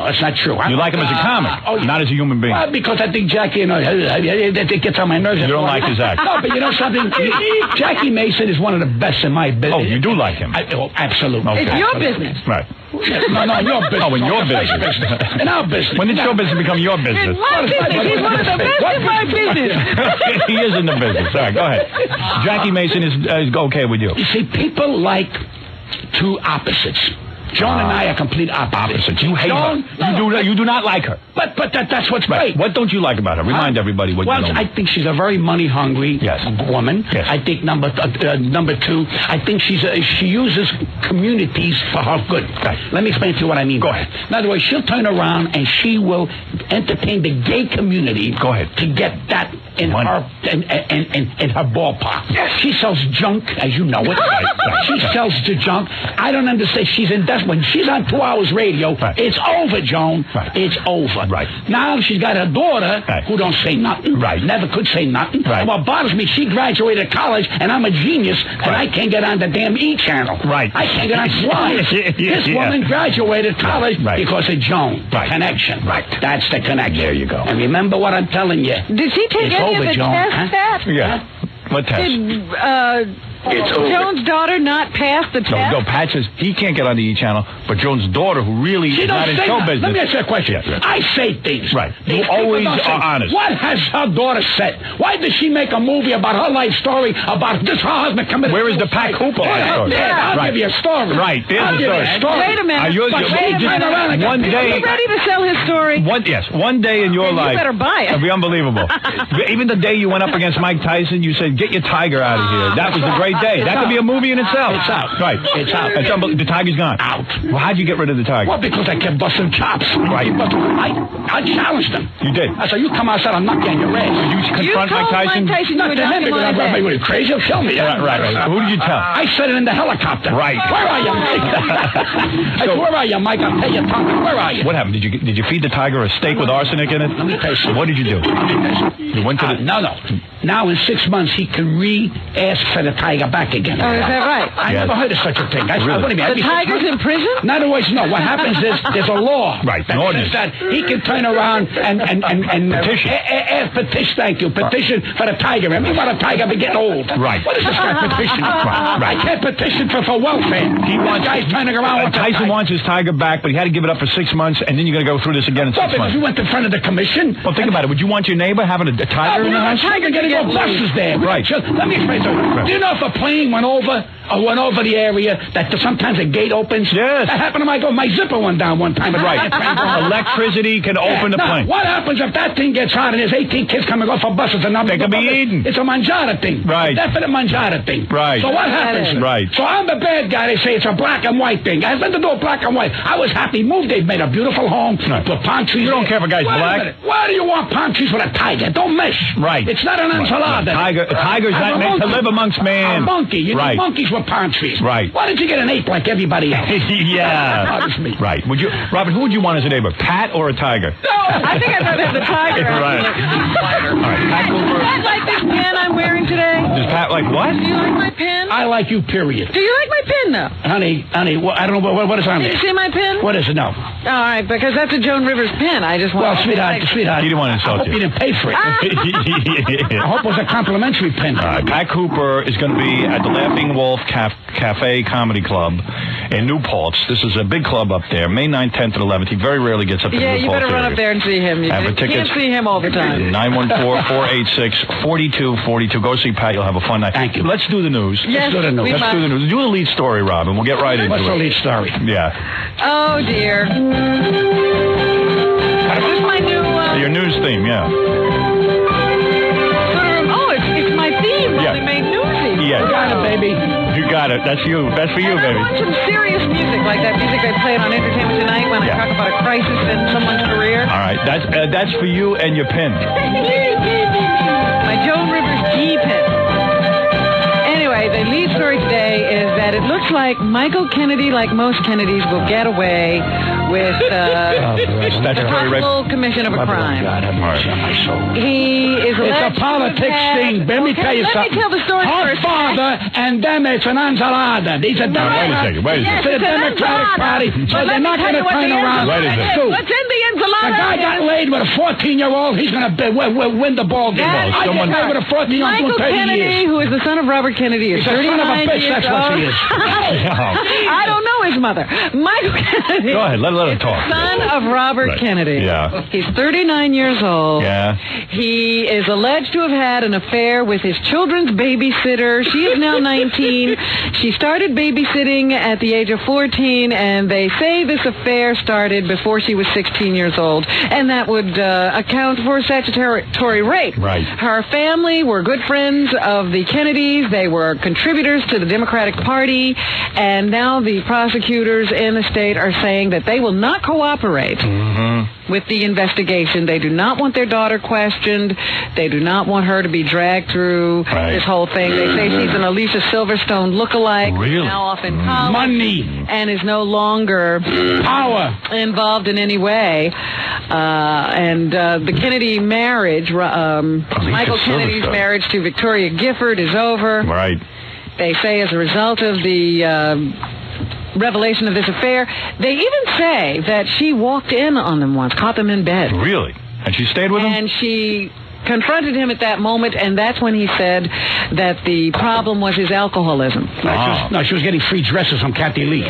that's not true. You like him as a comic, not as a human being. Well, because I think Jackie, it gets on my nerves. You don't like his act. No, but you know something? Jackie Mason is one of the best in my business. Oh, you do like him. Absolutely. Okay. It's your business. Right. No, your business. Oh, in your business. In our business. When did show business become your business? It's my business. He's one of the best in my business. He is in the business. All right, go ahead. Jackie Mason is okay with you. You see, people like two opposites. Joan and I are complete opposites. You hate Joan, her. You do not like her. But that's what's Right. great. What don't you like about her? Remind everybody what Well, you don't I like. think she's a very money-hungry woman. Yes. I think number two, I think she uses communities for her good. Right. Let me explain to you what I mean. Go by ahead. that. In other words, she'll turn around and she will entertain the gay community. Go ahead. To get that in Money. her in her ballpark. Yes. She sells junk, as you know it. She sells the junk. I don't understand. She's in that when she's on 2 hours radio. Right. It's over, Joan. Right. It's over. Right. Now she's got a daughter Right. who don't say nothing. Right. Never could say nothing. Right. And what bothers me, she graduated college, and I'm a genius, and I can't get on the damn E channel. Right. I can't get on Friars. This woman graduated college Right. because of Joan. Right. Connection. Right. That's the connection. There you go. And remember what I'm telling you. Did she take It's any over, of the Joan, tests, huh? Pat? Yeah. What test? Did It's over. Joan's daughter not passed the test? No, Pat says he can't get on the E! channel, but Joan's daughter, who really is not in show business. Let me ask you a question. Yeah. I say things. Right. These You always people don't say, are honest. What has her daughter said? Why does she make a movie about her life story about this her husband committed? Where is the Pat Cooper life story? I'll give you a story. Right, there's I'll the give you story. a story. Wait a minute. One day. You ready to sell his story? One day in your Then life. you better buy it. It'll be unbelievable. Even the day you went up against Mike Tyson, you said, "Get your tiger out of here." That was a great day. That could be a movie in itself. It's out. Right. It's out. The tiger's gone. Out. Well, how'd you get rid of the tiger? Well, because I kept busting chops. Right. I challenged him. You did. I said, you come outside, I'll knock you on your ass. Did you confront Mike Tyson? Mike Tyson Not you would to knock him, him because on his I'm head. crazy. He'll kill me. Right. Who did you tell? I said it in the helicopter. Right. Where are you, Mike? I said, where are you, Mike? I'll tell you, Tom. Where are you? What happened? Did you feed the tiger a steak with arsenic in it? Let me tell you something. What did you do? You went to the... No. Now in 6 months, he can re-ask for the tiger back again. Oh, is that right? I never heard of such a thing. What do you mean? The tiger's in prison? In other words, no. What happens is there's a law. Right, an ordinance. That he can turn around and Petition. Petition. Thank you. Petition for the tiger. I mean, what a tiger be getting old. Right. What is this guy petitioning? Right. I can't petition for welfare. He wants guys turning around. with the Tyson tiger. wants his tiger back, but he had to give it up for 6 months, and then you're going to go through this again in 6 Well, because months. we went in front of the commission. Well, think about it. Would you want your neighbor having a tiger in the house? Tiger getting all buses there. Right. Let me explain something. Do you know if a plane went over the area that sometimes a gate opens? Yes. That happened to my zipper went down one time. Right. Electricity can open the Now, plane. what happens if that thing gets hot and there's 18 kids coming off for buses and They could be eaten. It's a manjada thing. Right. A definite manjada thing. Right. So what happens? Right. So I'm the bad guy. They say it's a black and white thing. I have nothing to do with black and white. I was happy. Moved. They've made a beautiful home. Right. Put palm trees. You don't there. care if a guy's Wait black? minute. Why do you want palm trees with a tiger? Don't mess. Right. It's not an enchilada. A tiger's I'm not a meant to monkey. live amongst man. A monkey. You Right. need monkeys with palm trees. Right. Why didn't you get an ape like everybody else? Yeah. That bothers me. Right. Robert, who would you want as a neighbor? Pat or a tiger? No, I think I'd rather have the tiger. Right. All right. Pat Does Cooper. Pat like this pen I'm wearing today? Does Pat like what? Do you like my pen? I like you, period. Do you like my pen, though? Honey, I don't know what is on Did there. you see my pen? What is it now? All right, because that's a Joan Rivers pen. I just want Well, sweetheart. He didn't want to insult I hope you. you didn't pay for it. I hope it was a complimentary pen. Pat Cooper is going to be at the Laughing Wolf Cafe Comedy Club in New Paltz. This is a big club up there, May 9th, 10th, and 11th. He very rarely gets up to Yeah, New you Paltz better run area. up there and see him. You And for tickets, can't see him all the time. 914-486-4242. Go see Pat. You'll have a fun night. Thank you. Let's do the news. Yes, do the news. we Let's must. do the news. Do the lead story, Rob, and we'll get right into What's the it. lead story? Yeah. Oh, dear. This is my new... Your news theme, yeah. Oh, it's my theme. Yeah. Only made newsy. Yeah. You got it, baby. You got it. That's you. That's for you, And baby. I want some serious music, like that music I played on Entertainment Tonight when I Yeah. talk about a crisis in someone's career. All right. That's for you and your pin. My Joan Rivers G pen. Anyway, the lead story today is that it looks like Michael Kennedy, like most Kennedys, will get away with Statutory rape. possible commission of a crime. God, have mercy on my soul. He is It's a alleged to politics have- thing. Let me Okay, tell you let something. me tell the story Her first. father and them, it's an enchilada. These are Now, wait a second. Wait a Yes, second. to the it's an Democratic enchilada. Party, But so let they're me not tell going you to what turn the around. Wait a enchilada second. is. Dude, What's in the enchilada? the guy got laid with a 14-year-old. He's going to win the ball game. That's I someone- get laid with a 14-year-old Michael doing 30 Kennedy, years. who is the son of Robert Kennedy, is He's a son of a 39 bitch, years that's what old. he is. I don't know his mother. Michael Kennedy. Go ahead. Let him is talk. the son of Robert Right. Kennedy. Yeah. He's 39 years old. Yeah. He is alleged to have had an affair with his children's babysitter. She is now 19. She started babysitting at the age of 14, and they say this affair started before she was 16 years old, and that would account for statutory rape. Right. Her family were good friends of the Kennedys. They were contributors to the Democratic Party, and now the prosecutors in the state are saying that they will not cooperate with the investigation. They do not want their daughter questioned. They do not want her to be dragged through this whole thing. They say she's an Alicia Silverstone lookalike, Really? now off in college, Money, and is no longer power. involved in any way. The Kennedy marriage, Michael Kennedy's Silverstone. marriage to Victoria Gifford is over. Right. They say as a result of the revelation of this affair, they even say that she walked in on them once, caught them in bed. Really? And she stayed with him? And she confronted him at that moment, and that's when he said that the problem was his alcoholism. No, she was getting free dresses from Kathy Lee.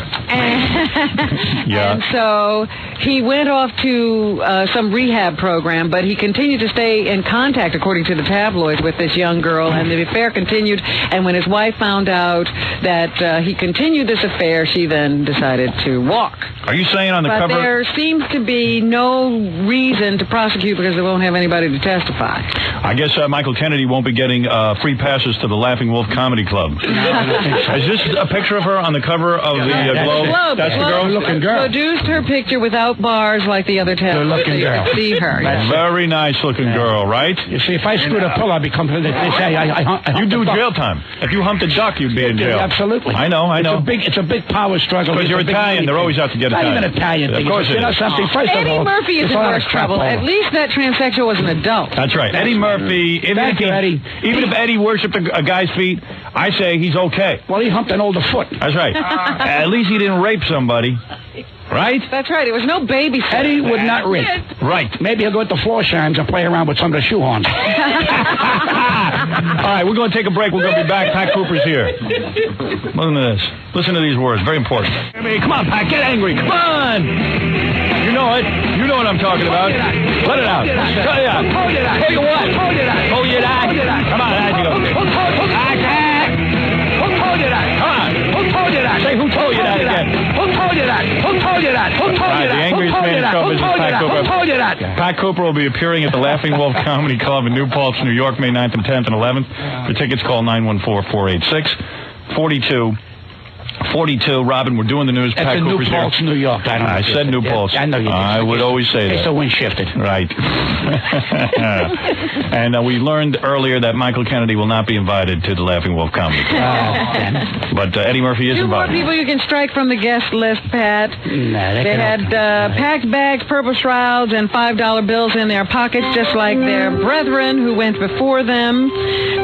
And so he went off to some rehab program, but he continued to stay in contact, according to the tabloids, with this young girl, and the affair continued. And when his wife found out that he continued this affair, she then decided to walk. Are you saying on the But cover? there seems to be no reason to prosecute because they won't have anybody to testify. I guess Michael Kennedy won't be getting free passes to the Laughing Wolf Comedy Club. Is this a picture of her on the cover of the Globe? That's the girl? Looking girl. Produced her picture without bars like the other tabloids. Good-looking girl. You could see her. Yes. Very nice looking girl, right? You see, if I screwed a pill, I'd become... They say I You do jail time. If you humped a duck, you'd be in jail. Absolutely. I know. It's a big power struggle. Because you're Italian, they're always out to get Italian. Not even Italian thing. Of course it is. Something. First of Eddie all, Murphy is in worse trouble. At least that transsexual was an adult. That's right. Eddie Murphy. Thank you, Eddie. Even if Eddie worshipped a guy's feet, I say he's okay. Well, he humped an older foot. That's right. At least he didn't rape somebody. Right? That's right. It was no baby. Eddie would not rape. Right. Maybe he'll go to floor shines and play around with some of the shoehorns. All right, we're going to take a break. We're going to be back. Pat Cooper's here. Listen to this. Listen to these words. Very important. Come on, Pat. Get angry. Come on. You know it. You know what I'm talking about. Let it out. Let it out. Tell you what. Hold your eye. Come on, there you go. Who told you that? Come on. Who told you that? Say who told you that again. Who told you that? Who told you that? Who told you that? The angriest man in show business, Pat Cooper. Who told you that? Pat Cooper will be appearing at the Laughing Wolf Comedy Club in New Paltz, New York, May 9th and 10th and 11th. For tickets, call 914-486-4242. Robin, we're doing the news. At Pat the New Cooper's here. Paltz, New York. I said New Paltz. I know you did. I would always say that. It's the wind shifted. Right. And we learned earlier that Michael Kennedy will not be invited to the Laughing Wolf Comedy Club. But Eddie Murphy is Two more invited. people you can strike from the guest list, Pat. They had packed bags, purple shrouds, and $5 bills in their pockets, just like their brethren who went before them.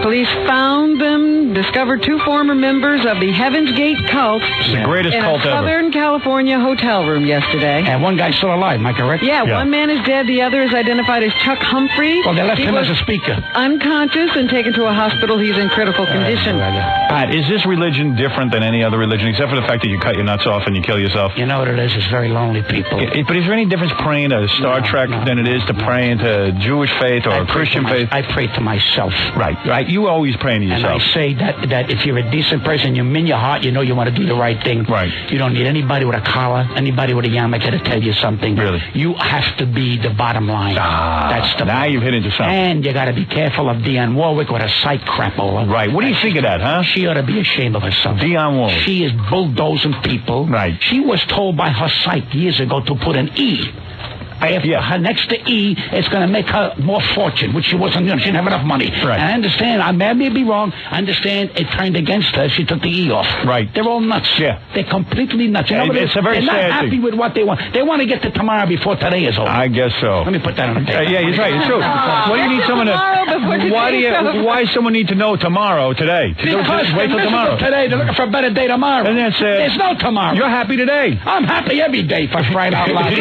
Police found them, discovered two former members of the Heaven's Gate cult The greatest in cult a ever. Southern California hotel room yesterday. And one guy's still alive, am I correct? Yeah, one man is dead. The other is identified as Chuck Humphrey. Well, they left He him was as a speaker. unconscious and taken to a hospital. He's in critical condition. Pat, is this religion different than any other religion, except for the fact that you cut your nuts off and you kill yourself? You know what it is? It's very lonely people. But is there any difference praying to Star Trek than it is to praying to Jewish faith or Christian faith? I pray to myself. Right. You always praying to yourself. And I say that if you're a decent person, you mean your heart, you know you want to do the right thing. Right. You don't need anybody with a collar, anybody with a yarmulke to tell you something. Really? You have to be the bottom line. That's the now you've hit into something. And you got to be careful of Dionne Warwick with a psych crap over. Right. What do you think of that, huh? She ought to be ashamed of herself. Dionne Warwick. She is bulldozing people. Right. She was told by her psych years ago to put an E. Her next to E, it's going to make her more fortune, which she wasn't, she didn't have enough money. Right. And I understand, I may be wrong, I understand it turned against her, she took the E off. Right. They're all nuts. Yeah. They're completely nuts. You know what It's a very They're not sad happy thing. with what they want. They want to get to tomorrow before today is over. I guess so. Let me put that on the paper. Yeah, he's right. It's true. Why do you need someone to? Why someone need to know tomorrow, today? Because Just wait till tomorrow. Today, they're looking for a better day tomorrow. And that's There's no tomorrow. You're happy today. I'm happy every day, for crying out loud.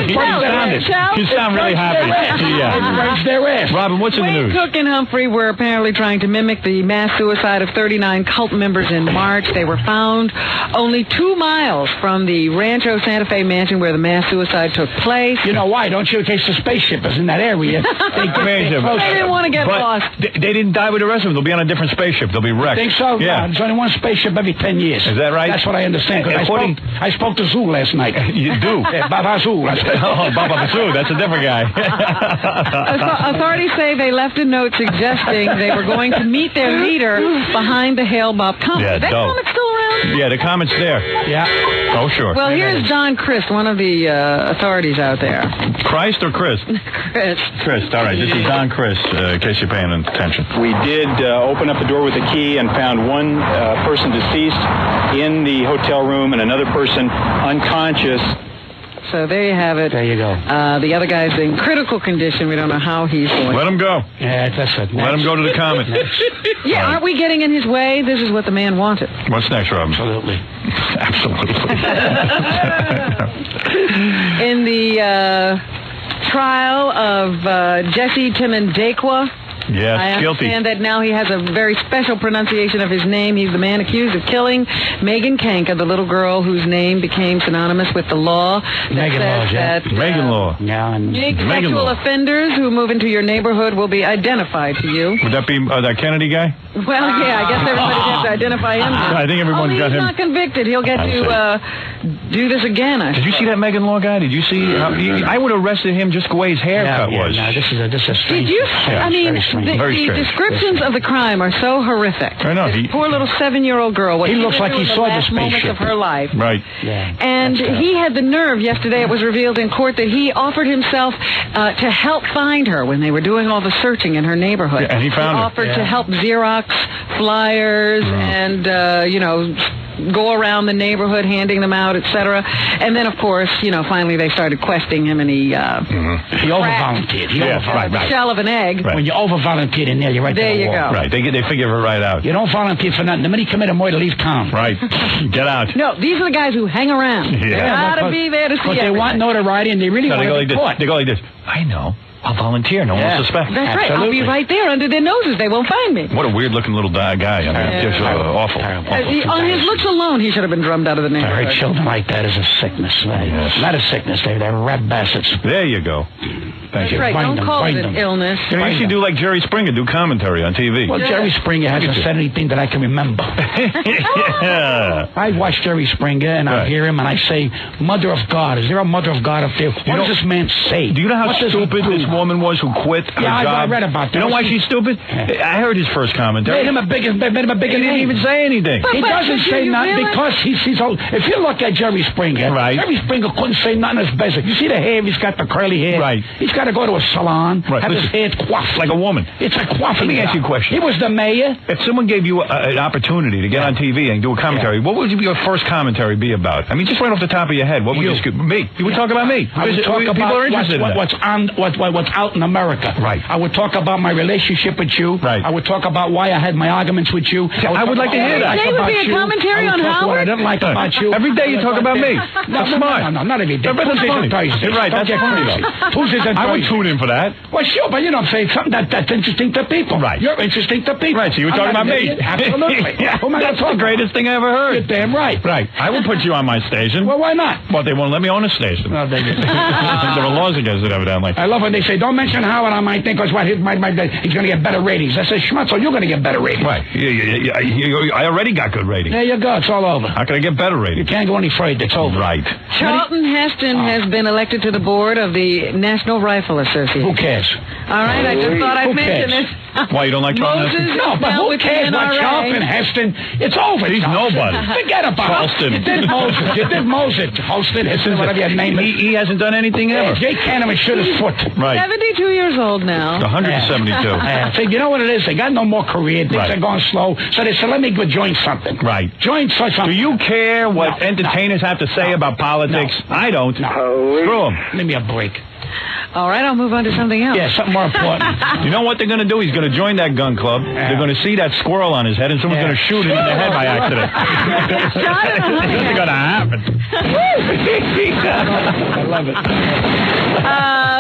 You sound really happy. Yeah. It breaks their ass. Robin, what's in the Wayne news? Cook and Humphrey were apparently trying to mimic the mass suicide of 39 cult members in March. They were found only 2 miles from the Rancho Santa Fe mansion where the mass suicide took place. You know why, don't you? In case the spaceship is in that area. They didn't want to get lost. They didn't die with the rest of them. They'll be on a different spaceship. They'll be wrecked. Think so? Yeah. No, there's only one spaceship every 10 years. Is that right? That's what I understand. 'Cause I spoke to Zoo last night. You do? Yeah, Baba Zoo. Oh, Baba Zoo. That's a different guy. Authorities say they left a note suggesting they were going to meet their leader behind the Hail Bob comet. Yeah, Is that dope. comet still around? Yeah, the comment's there. Yeah. Oh, sure. Well, here's John Christ, one of the authorities out there. Christ or Chris? Chris. Chris. All right. This is Don Chris, in case you're paying attention. We did open up the door with a key and found one person deceased in the hotel room and another person unconscious. So there you have it. There you go. The other guy's in critical condition. We don't know how he's doing. Let him go. Yeah, that's it. Let him go to the comet. Yeah, aren't we getting in his way? This is what the man wanted. What's next, Robin? Absolutely. Absolutely. In the trial of Jesse Timendekwa, Yes, I guilty. understand that now he has a very special pronunciation of his name. He's the man accused of killing Megan Kanka, the little girl whose name became synonymous with the law. Megan Law, yeah. Megan Law. Yeah, and Sexual offenders who move into your neighborhood will be identified to you. Would that be that Kennedy guy? Well, yeah, I guess everybody has to identify him. I think everyone's got him. He's not convicted. He'll get to do this again. Did you see that Megan Law guy? Did you see? I would have arrested him just the way his haircut was. No, this is a strange. Did you? Yeah, I mean, Very the strange. descriptions of the crime are so horrific. I know. This poor little 7-year-old girl. What He looks like he in the saw the last moments spaceship. of her life. Right. Yeah. And he had the nerve yesterday, it was revealed in court, that he offered himself to help find her when they were doing all the searching in her neighborhood. Yeah, and he found her. offered to help Xerox flyers and, go around the neighborhood handing them out, etc. And then, of course, finally they started questing him, and he over-volunteered. the shell of an egg. Right. When you over-volunteer in there, you're right There to the you wall. go. Right. They figure it right out. You don't volunteer for nothing. The minute you commit a murder, leave town. Right. Get out. No, these are the guys who hang around. Yeah. They gotta be there to see But they want everything. notoriety, and they really No, want they go to like be this. caught. They go like this. I know. I'll volunteer. No one will suspect. That's right. I'll be Absolutely. right there under their noses. They won't find me. What a weird-looking little guy. I mean, just awful. On his looks alone, he should have been drummed out of the To hurt neighborhood. children like that is a sickness. Yes. Not a sickness. They're rat bastards. There you go. Thank you. Right, Bind don't them, call it bind an them. illness. You should do like Jerry Springer, do commentary on TV. Well, Jerry Springer hasn't said anything that I can remember. Yeah. I watch Jerry Springer, and I Right. hear him, and I say, Mother of God. Is there a Mother of God up there? What does this man say? Do you know how What does he stupid do? this woman was who quit her Yeah, job? I read about that. You know why she's stupid? I heard his first commentary. Made him a bigger He didn't name. even say anything. He doesn't But say you nothing realize- because he's old. If you look at Jerry Springer, Right. Jerry Springer couldn't say nothing as basic. You see the hair? He's got the curly hair. Right. He's got to go to a salon, Right. have his Listen, hair coiffed. like a woman. It's a coiffing. Let me ask you a job. question. He was the mayor. If someone gave you an opportunity to get on TV and do a commentary, what would your first commentary be about? I mean, just right off the top of your head, what would you me? You would talk about me. I would talk People about are interested in that. what's out in America. Right. I would talk about my relationship with you. Right. I would talk about why I had my arguments with you. I would like to hear that. Today would be a commentary on What I Howard? didn't like about you. Every day you talk about me. That's smart. No, not every day. But that's Tuesdays funny. and Thursdays. You're right, Don't that's get funny, crazy. though. Tuesdays and I would Thursdays. tune in for that. Well, sure, but I'm saying something that's interesting to people. Right. You're interesting to people. Right, so you were I'm talking not about an me. idiot. Absolutely. Yeah, Who am I gonna that's talk the greatest thing I ever heard. You're damn right. Right. I will put you on my station. Well, why not? Well, they won't let me on a station. No, they didn't. There are laws against it, evidently. I love when they say, don't mention Howard on my thing because he's going to get better ratings. I say, Schmutzel, you're going to get better ratings. Right. I already got good ratings. There you go. It's all over. How can I get better You ratings? can't go any further. It's over. Right. Charlton Heston has been elected to the board of the National Rifle Association. Who cares? All right, I just thought I'd Who mention cares? it. Why, you don't like Charlton Moses Heston? No, is but now who with the cares about NRA. Charlton Heston? It's over. He's nobody. Forget about Charleston. it. You did Moses. You did Moses. Holston, Heston, whatever your name is. He hasn't done anything ever. Jake Cannon shoot his foot. Right. 72 years old now. 172. So you know what it is? They got no more career. Things Right. are going slow. So they said, let me go join something. Right. Join something. Do you care what entertainers have to say about politics? No. I don't. No. Screw 'em. Give me a break. All right, I'll move on to something else. Yeah, something more important. You know what they're going to do? He's going to join that gun club. They're going to see that squirrel on his head, and someone's Yeah. going to shoot him in the head by accident. That's going to happen. I love it.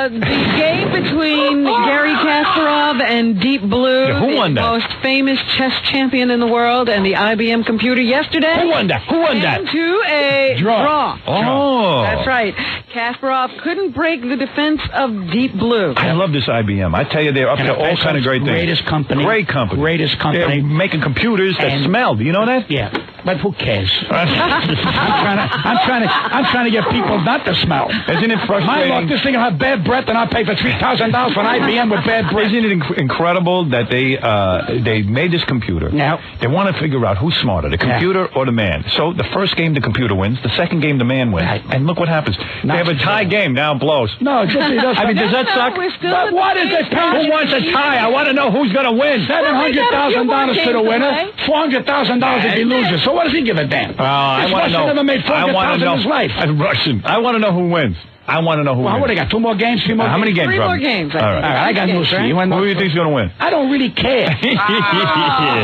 The game between Gary Kasparov and Deep Blue, Yeah, who won the that? most famous chess champion in the world, and the IBM computer yesterday. Who won that? Who won that? Came to a Draw. Oh. That's right. Kasparov couldn't break the defense of Deep Blue. I love this IBM. I tell you, they're up to all kind of great things. Greatest company. Great company. Greatest company. They're making computers that And- smell. Do you know that? Yeah, but who cares? I'm trying to get people not to smell. Isn't it My frustrating? luck, this thing will have bad breath, and I'll pay for $3,000 for an IBM with bad breath. Isn't it incredible that they made this computer? Yeah. They want to figure out who's smarter, the computer or the man. So the first game, the computer wins. The second game, the man wins. Right. And look what happens. They have a tie game. Now it blows. No, it does. I mean, does that suck? We're still But at what the is it? same Who wants a tie? I want to know who's going to win. $700,000 to the winner, $400,000 if he loses. So what does he give a damn? I This want to Russian know. never made I want to $400,000 know. in his life. Russian. I want to know who wins. I want to know who Well, wins. what, they got 2 more games, 3 more How many games? Three Robin? more games. All right. All right, I got news for you. You wanna know- Who do you think's going to win? I don't really care.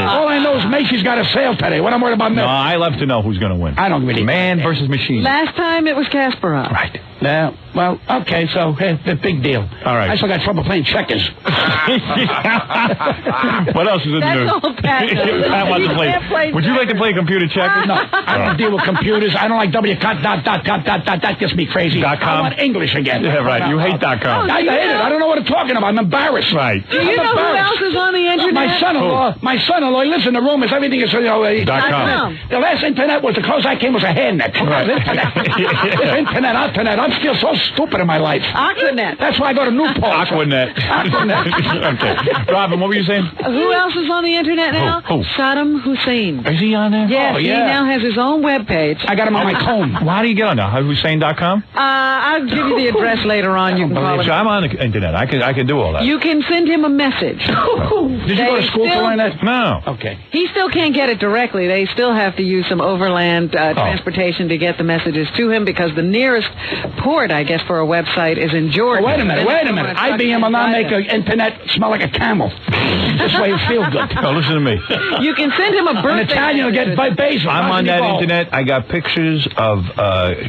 All I know is Macy's got a sale today. What I'm worried about No, Macy's. I love to know who's going to win. I don't really Man care. versus machine. Last time it was Kasparov. Right. Yeah. Well, okay, so the big deal. All right. I still got trouble playing checkers. What else is in the That's news? all Pat knows. Pat wants to He can't play Would you like to play computer checkers? No, I don't deal with computers. I don't like That gets me crazy. .com? I want English again. Yeah, right. You hate .com. I hate it. I don't know what I'm talking about. I'm embarrassed. Right. Do you know who else is on the internet? My son-in-law, he lives in the room. Everything is, .com. The last internet was the closest I came was a hairnet. Right. Internet. I'm still so stupid in my life. Aquanet. That's why I go to Newport. Aquanet. Okay. Robin, what were you saying? Who else is on the internet now? Who? Saddam Hussein. Is he on there? Yes, Oh, he yeah. now has his own webpage. I got him on my comb. How do you get on there? Hussein.com? I'll give you the address later on. You can call him. I'm on the internet. I can do all that. You can send him a message. Did you go to school to learn that? No. Okay. He still can't get it directly. They still have to use some overland transportation to get the messages to him because the nearest port, I guess, for a website is in Georgia. Oh, wait a minute. IBM will not make an internet smell like a camel. This way it feels good. No, listen to me. You can send him a birthday. An Italian will get basil. I'm on that internet. I got pictures of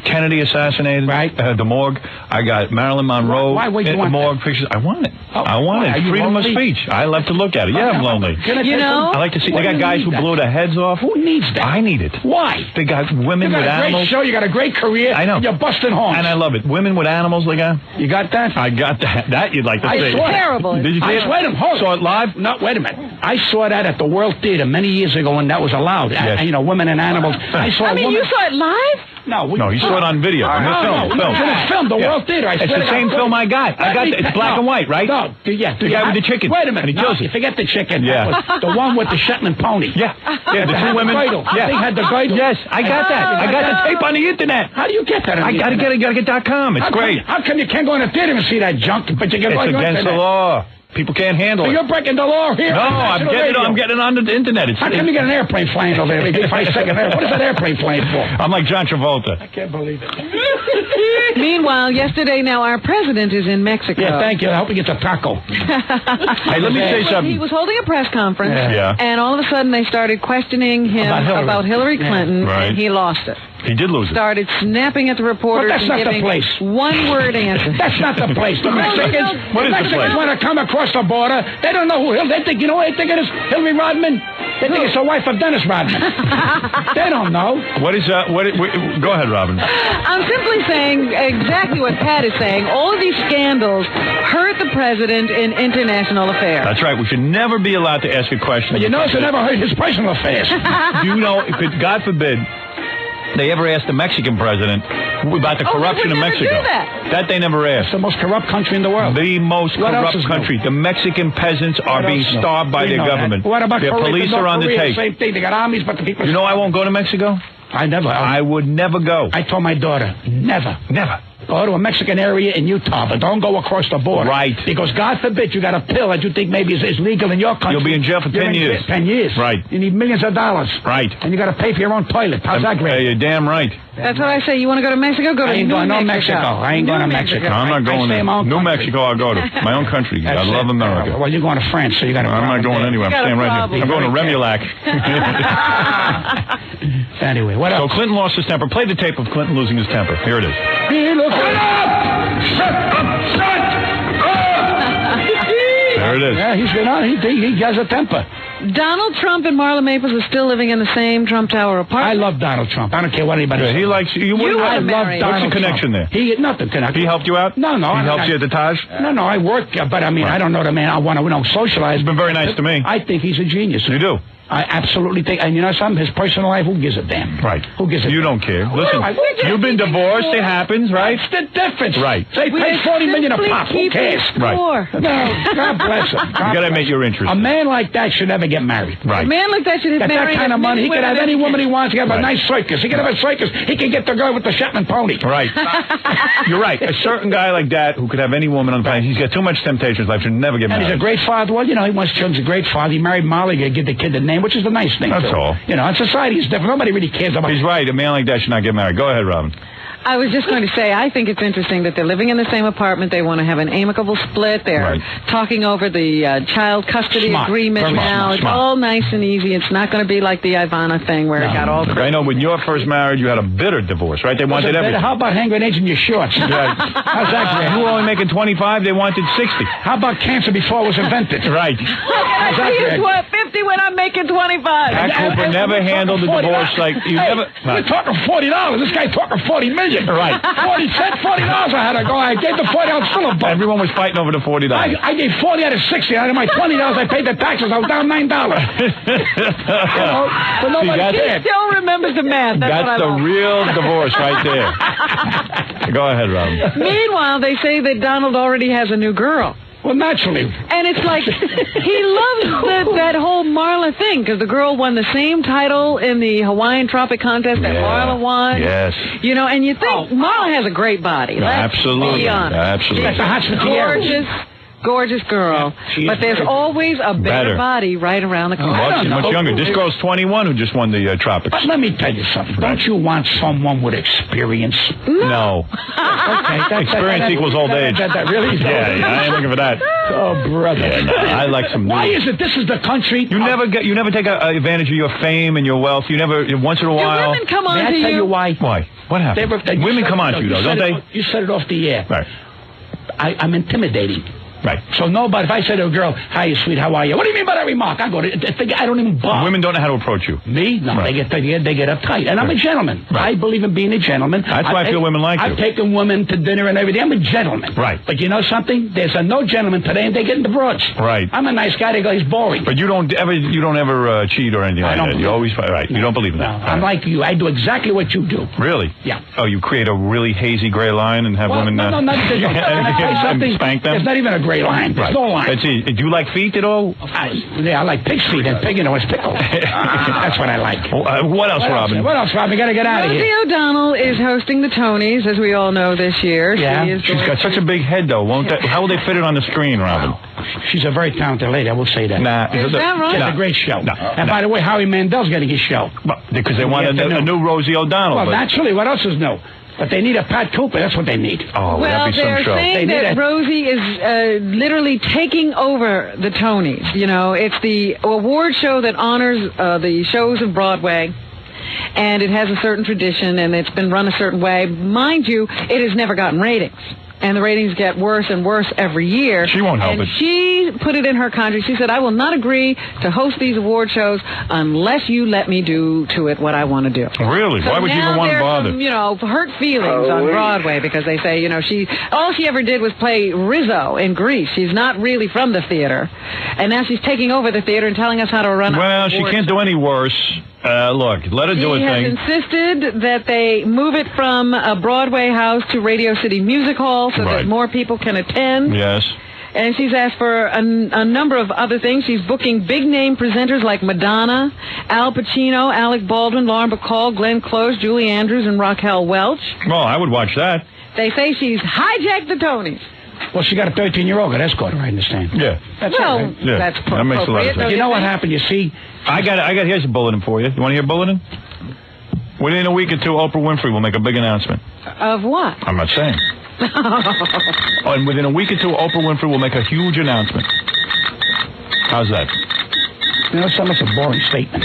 Kennedy assassinated. Right. The morgue. I got Marilyn Monroe. Why would you want morgue that? pictures. I want it. Oh, I want why? Are it. you Freedom lonely? of speech. I love to look at it. Yeah, I'm lonely. You know? I like to see. Why They do got you guys need who that? blow their heads off. Who needs that? I need it. Why? They got women You with got a great animals. show. You got a great career. I know. And you're busting horns. And I love it. Women with animals, they got. You got that? I got that. That you'd like to I see. saw it. Terrible. Did you see it? Wait a minute. Hold Saw it live? No, wait a minute. I saw that at the World Theater many years ago when that was allowed. Yes. Women and animals. I saw a woman. You saw it live? No, No, you saw it on video. On the film. It's film. The World Theater. It's the same film I got. It's black and white, right? No, yeah. The guy with the chicken. Wait a minute. And he kills You it. forget the chicken. Yeah. That was the one with the Shetland pony. Yeah. Yeah, the They had two women. The girdle. Yeah. They had the girdle. Yes, I got that. I got the tape on the internet. How do you get that? I gotta get .com. It's great. How come you can't go in the theater and see that junk, but you can go on It's the against the internet? law. People can't handle So it. you're breaking the law here. No, on I'm national radio. getting it on the internet. How come you get an airplane flying over there every 5 seconds? What is that airplane flying for? I'm like John Travolta. I can't believe it. Meanwhile, yesterday now our president is in Mexico. Yeah, thank you. I hope he gets a taco. Hey, let me say something. He was holding a press conference, Yeah. and all of a sudden they started questioning him about Hillary Clinton, Right. and he lost it. He did lose it. Started snapping at the reporters But that's and not the giving place. one-word answers. That's not the place. The Mexicans, What is the place? want to come across the border. They don't know who they think. You know what they think it is? Hillary Rodman. They think it's the wife of Dennis Rodman. They don't know. What is go ahead, Robin. I'm simply saying exactly what Pat is saying. All of these scandals hurt the president in international affairs. That's right. We should never be allowed to ask a question. But you notice it never hurt his personal affairs. Do you know, God forbid, they ever asked the Mexican president about the corruption they in would never Mexico? do that. They never It's asked. the most corrupt country in the world. The most What else corrupt is country. new? The Mexican peasants are What being else is new? starved by We their know that. government. What about Their Korea? police are on the Korea, take. Same thing. They got armies, but the people. You know I won't go to Mexico? I never. I would never go. I told my daughter, never. Never. Go to a Mexican area in Utah, but don't go across the border. Right. Because God forbid you got a pill that you think maybe is legal in your country. You'll be in jail for You're 10 in years. 10 years. Right. You need millions of dollars. Right. And you got to pay for your own toilet. How's that great? You're damn right. That's what I say. You want to go to Mexico? Go to I ain't New going to Mexico. I ain't going to Mexico. No, I'm not I going stay there. in my own New country. Mexico, I'll go to. My own country. I That's love it. America. Well, you're going to France, so you got to. I'm not going anywhere. I'm got a staying right problem. here. I'm going to Remulac. Anyway, what So else? Clinton lost his temper. Play the tape of Clinton losing his temper. Here it is. Hey, look. There it is. Yeah, he's been on. He has a temper. Donald Trump and Marla Maples are still living in the same Trump Tower I apartment. love Donald Trump. I don't care what anybody says. He likes you. You I are love married. What's the Donald connection Trump. there? He nothing connection. He helped you out? No. He helped you at the Taj? No, I work, but I mean, I don't know the man. I want to socialize. He's been very nice to me. I think he's a genius. You do? I absolutely think, and you know something? His personal life, who gives a damn? Right. Who gives a damn? You don't care. Listen, I- you've been divorced. It happens, right? What's the difference? Right. They pay $40 million a pop. Who cares? Right. No, God bless him. You got to admit your interest. A man like that should never get married. Right. A man like that should have Got that married kind of as money. He many can have women any as he woman he can. wants. He can have a Right. nice circus. He can have a circus. He can get the girl with the Shetland pony. Right. You're right. A certain guy like that who could have any woman on the planet, he's got too much temptation in his life, should never get And he's a married. great father. Well, you know, he wants children. He's a great father. He married Molly to give the kid the name, which is a nice thing. That's too. all. You know, and society is different. Nobody really cares about. He's right. A man like that should not get married. Go ahead, Robin. I was just going to say, I think it's interesting that they're living in the same apartment. They want to have an amicable split. They're talking over the child custody agreement now. It's all nice and easy. It's not going to be like the Ivana thing where it got all crazy. I know when you were first married, you had a bitter divorce, right? They wanted everything. How about hand grenades in your shorts? How's that? You were only making 25. They wanted 60. How about cancer before it was invented? Right. He's what, 50 when I'm making 25. Pat Cooper never handled the divorce like you never. We're talking $40. This guy's talking $40 million. Right. 40 cents, $40 I had to go. I gave the $40 still a buck. Everyone was fighting over the $40. I gave 40 out of 60. Out of my $20 I paid the taxes. I was down $9. But nobody cared. He still remembers the math. That's the real divorce right there. Go ahead, Rob. Meanwhile, they say that Donald already has a new girl. Well, naturally. And it's like, he loves that whole Marla thing, because the girl won the same title in the Hawaiian Tropic Contest that Marla won. Yes. You know, and you think Marla has a great body. Absolutely. Absolutely. She's gorgeous girl. But there's always a better body right around the corner. Well, she's much younger. This girl's 21 who just won the Tropics. But let me tell you something. Don't you want someone with experience? No. Okay. Experience equals old age. That really is Yeah, I ain't looking for that. Oh, brother. Yeah, no, I like some Why is it this is the country? You never take advantage of your fame and your wealth. You never, once in a while. Do women come on May to I tell you why? Why? What happened? Women come on to you, though, don't they? You said it off the air. Right. I'm intimidating. Right. So nobody, if I say to a girl, hi, sweet, how are you? What do you mean by that remark? I go to, I don't even bother. Women don't know how to approach you. Me? No, they get uptight. And I'm a gentleman. Right. I believe in being a gentleman. That's why I feel women like you. I've taken women to dinner and everything. I'm a gentleman. Right. But you know something? There's no gentleman today, and they get in the broads. Right. I'm a nice guy. They go, he's boring. But you don't ever cheat or anything like that. You always right. You don't believe in that. I'm like you. I do exactly what you do. Really? Yeah. Oh, you create a really hazy gray line and have women not spank them? There's not even a gray line. There's no line. Let's see. Do you like feet at all? I like pig's feet, and pig, is pickled. That's what I like. What else, Robin? What else, Robin? We got to get out of here. Rosie O'Donnell is hosting the Tonys, as we all know, this year. Yeah. She's got such a big head, though. How will they fit it on the screen, Robin? She's a very talented lady, I will say that. Nah. Is that right? It's a great show. And by the way, Howie Mandel's getting his show. Well, because they want a new Rosie O'Donnell. Well, naturally. What else is new? But they need a Pat Cooper. That's what they need. Oh, well, that'd be some they're show. saying that Rosie is literally taking over the Tonys. You know, it's the award show that honors the shows of Broadway. And it has a certain tradition, and it's been run a certain way. Mind you, it has never gotten ratings. And the ratings get worse and worse every year. She won't help it. She put it in her contract. She said, I will not agree to host these award shows unless you let me do to it what I want to do. Really? So why would you even want to bother? Some, hurt feelings on Broadway because they say, all she ever did was play Rizzo in Grease. She's not really from the theater. And now she's taking over the theater and telling us how to run Well, she can't do any worse. Look, let her do her thing. She has insisted that they move it from a Broadway house to Radio City Music Hall so that more people can attend. Yes. And she's asked for a number of other things. She's booking big-name presenters like Madonna, Al Pacino, Alec Baldwin, Lauren Bacall, Glenn Close, Julie Andrews, and Raquel Welch. Well, I would watch that. They say she's hijacked the Tonys. Well, she got a 13-year-old escort, I understand. Yeah. That's that makes a lot of sense. You know what happened? You see, I got here's a bulletin for you. You want to hear a bulletin? Within a week or two, Oprah Winfrey will make a big announcement. Of what? I'm not saying. And within a week or two, Oprah Winfrey will make a huge announcement. How's that? That's a boring statement.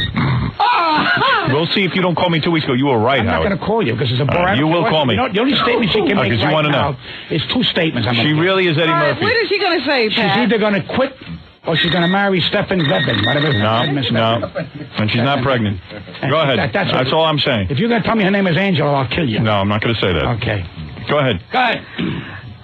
We'll see if you don't call me 2 weeks ago. You were right, I'm Howard. not going to call you because it's a boring. You will call me. The only statement she can make you want to know. is two statements. She really is Eddie Murphy. What is she going to say, Pat? She's either going to quit or she's going to marry Stephen Levin, whatever. No. And she's not pregnant. Go ahead. That's all I'm saying. If you're going to tell me her name is Angela, I'll kill you. No, I'm not going to say that. Okay. Go ahead. Go ahead.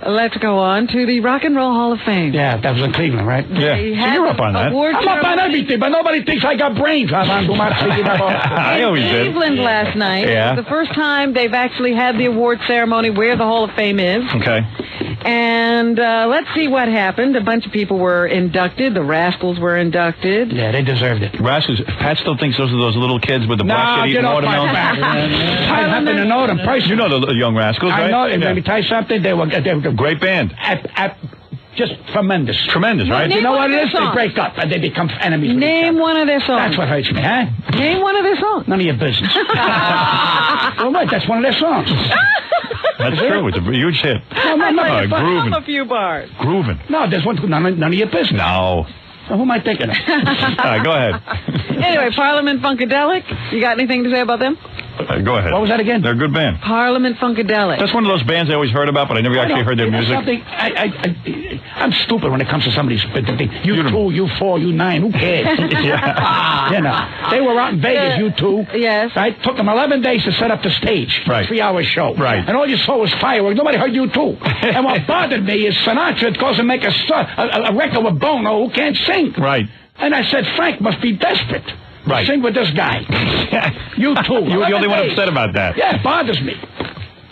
Let's go on to the Rock and Roll Hall of Fame. Yeah, that was in Cleveland, right? Yeah. So you're up on that. I'm up on everything, but nobody thinks I got brains. I always did. Cleveland last night. Yeah. It was the first time they've actually had the award ceremony where the Hall of Fame is. Okay. And let's see what happened. A bunch of people were inducted. The Rascals were inducted. Yeah, they deserved it. Rascals. Pat still thinks those are those little kids with the black shit eating watermelon. I happen to know them personally. You know the Young Rascals, right? I know. Let me tell you something. They were great band. Just tremendous. Tremendous, right? Name You know one what of it their is? They songs. break up and they become enemies. with each Name other. one of their songs. That's what hurts me, huh? Name one of their songs. None of your business. Well, right, that's one of their songs. That's true. It's a huge hit. No, Hum grooving. a few bars. Grooving. No, there's one. None of your business. No. Well, who am I thinking of? All right, go ahead. Anyway, Parliament Funkadelic. You got anything to say about them? Go ahead. What was that again? They're a good band. Parliament Funkadelic. That's one of those bands I always heard about, but I never actually heard their music. I'm stupid when it comes to somebody's thing. You 2, you 4, you 9. Who cares? Yeah. You know, they were out in Vegas. You 2. Yes. Right. Took them 11 days to set up the stage. Right. 3-hour show. Right. And all you saw was fireworks. Nobody heard you 2. And what bothered me is Sinatra goes and make a record with Bono who can't sing. Right. And I said, Frank must be desperate. Right. Sing with this guy. You 2. You were the only one 11 days. upset about that. Yeah, it bothers me.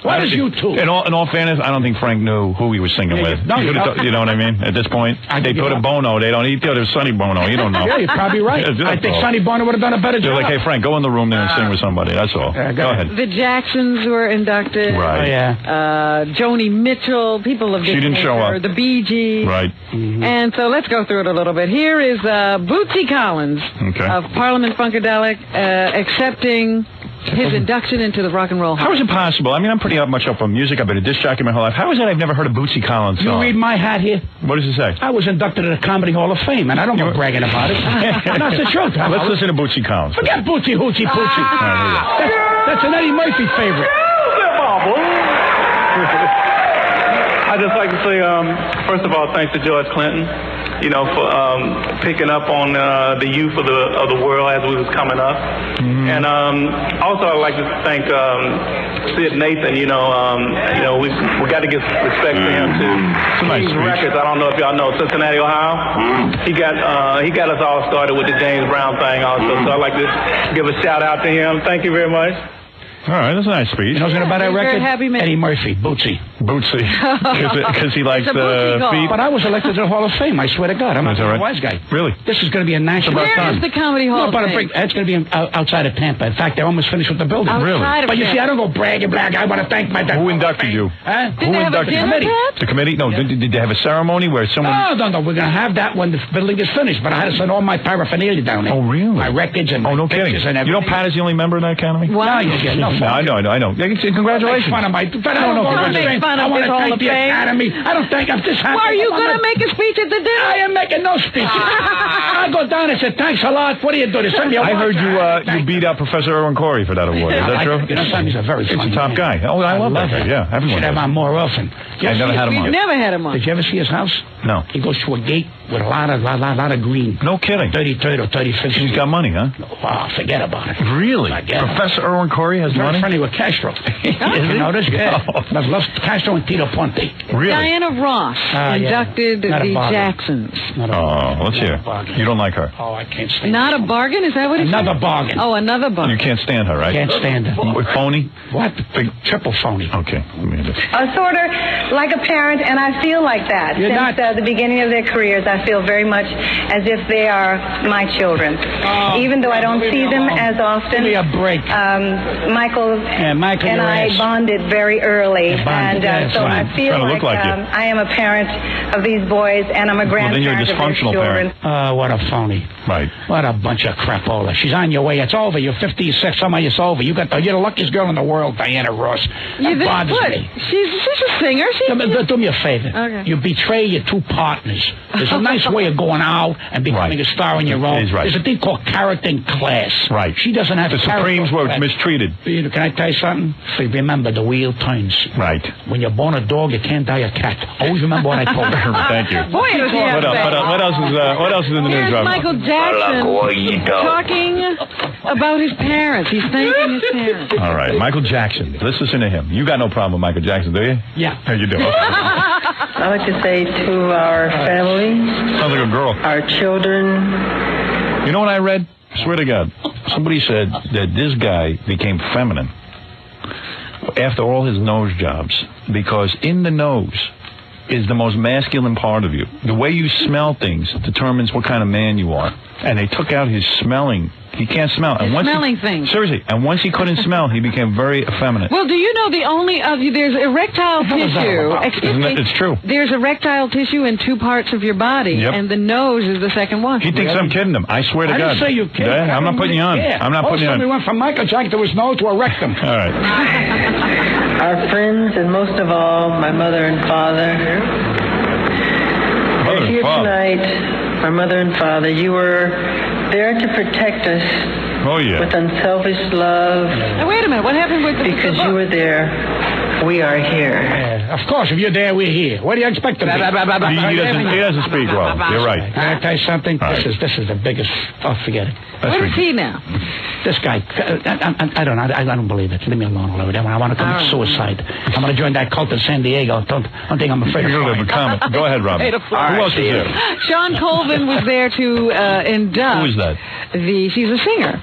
What is you 2? In all fairness, I don't think Frank knew who he was singing with. No, you don't. You know what I mean? At this point, they put a Bono. They don't. He thought it was Sonny Bono. You don't know. Yeah, you're probably right. Yeah, I think Sonny Bono would have done a better They're job. like, hey, Frank, go in the room there and sing with somebody. That's all. Go ahead. The Jacksons were inducted. Right. Oh, yeah. Joni Mitchell, people of She didn't show up. The Bee Gees. Right. And so let's go through it a little bit. Here is Bootsy Collins of Parliament Funkadelic accepting his induction into the Rock and Roll Hall. How is it possible? I mean, I'm pretty much up on music. I've been a disc jockey my whole life. How is it I've never heard a Bootsy Collins You song? read my hat here? What does it say? I was inducted to the Comedy Hall of Fame, and I don't go bragging about it. That's the truth. Let's listen to Bootsy Collins. Forget Bootsy, Hoochie, Poochie. That's an Eddie Murphy favorite. I'd just like to say, first of all, thanks to George Clinton, you know, for picking up on the youth of the world as we was coming up. And also I'd like to thank Sid Nathan. You know, we got to give respect to him too. King's Records. I don't know if y'all know Cincinnati, Ohio. He got us all started with the James Brown thing also. So I'd like to give a shout out to him. Thank you very much. All right, that's a nice speech. You know who's going to buy that Very record? happy man. Eddie Murphy, Bootsy. Bootsy. Because he likes It's a Bootsy call. feet. But I was elected to the Hall of Fame, I swear to God. I'm not Is that a right? wise guy. Really? This is going to be a national Where time. is the Comedy Hall No, of but Fame? it's going to be outside of Tampa. In fact, they're almost finished with the building. Outside of But you see, Tampa. I don't go bragging. I want to thank my... Who inducted you? Huh? Did they have a dinner, committee? Pat? The committee? No, did they have a ceremony where someone... No. We're going to have that when the building is finished. But I had to send all my paraphernalia down there. Oh, really? My records and my no kidding. pictures and You everything. know Pat is the only member of that academy? Wow. No, No, I know. Yeah, congratulations. Make fun of my... But I Don't don't know if make you're fun I of want his to Hall thank of the Fame. Academy. I don't think I'm just happy. Well, are you I'm going to not- make a speech at the dinner? I am making no speeches. I go down and say, thanks a lot. What do you do? They send me a I heard watch. you beat out Professor Erwin Corey for that award. Is that true? You know, Sammy's a very He's funny a top man. guy. Oh, I love that guy. Yeah, everyone Should have does. him on more often. I never had him We've on. never had him on. Did you ever see his house? No. He goes to a gate with a lot of green. No kidding. 33rd or 35th. He's got money, huh? Wow, forget about it. Really? Forget about it. Professor Erwin Corey has Very money? friendly with Castro. You notice? Yeah. No. Loves Castro and Tito Ponte. Really? Diana Ross inducted Not a the bargain. Jacksons. Oh, let's hear. You don't like her. Oh, I can't stand Not a bargain? Is that what he said? Another bargain. Oh, another bargain. You can't stand her, right? Can't stand her. Phony? What? Big triple phony. Okay. Sort of like a parent, and I feel like that. You're Since not. the beginning of their careers, I feel very much as if they are my children. Even though I don't see them as often. Give me a break. Michael and your I ass. bonded very early. bonded, And yes, so right. I feel Trying to look like you. I am a parent of these boys, and I'm a Well, then you're a grandparent of their dysfunctional children. parent. What a phony. Right. What a bunch of crapola. She's on your way. It's over. You're 56. Some of it's over. You're the luckiest girl in the world, Diana Ross. That bothers me. She's a singer. Do me a favor. Okay. You betray your two partners. There's a nice way of going out and becoming a star on your own. He's right. There's a thing called character and class. Right. She doesn't have The character Supremes or were class. mistreated. Can I tell you something? So remember, the wheel turns. Right. When you're born a dog, you can't die a cat. Always remember what I told you. Thank you. Boy, does he have What else is in the news, Here's Robert? Michael Jackson talking about his parents. He's thanking his parents. All right, Michael Jackson. Let's listen to him. You got no problem with Michael Jackson, do you? Yeah. How you do? I'd like to say to our family, Sounds like a girl. our children, You know what I read? Swear to God. Somebody said that this guy became feminine after all his nose jobs because in the nose is the most masculine part of you. The way you smell things determines what kind of man you are. And they took out his smelling. He can't smell. And once smelling things. Seriously. And once he couldn't smell, he became very effeminate. Well, do you know the only of you? There's erectile tissue. Excuse me. It's true. There's erectile tissue in 2 parts of your body, and the nose is the second one. He thinks I'm kidding him. I swear to God. I didn't say you kidding. Yeah, I'm not putting you on. I'm not putting you on. We went from Michael Jackson to his nose to a rectum. All right. Our friends, and most of all, my mother and father. We're here tonight, our mother and father. You were there to protect us. Oh, yeah. With unselfish love. Now, wait a minute. What happened with the... Because you were there, we are here. Of course, if you're there, we're here. What do you expect to be? He doesn't speak well. You're right. Can I tell you something? This is the biggest... Oh, forget it. Where is he now? This guy, I don't believe it. Leave me alone a little bit. I want to commit suicide. I'm going to join that cult in San Diego. Don't think I'm afraid of flying. Go ahead, Robin. Who else is there? Sean Colvin was there to induct... Who is that? She's a singer.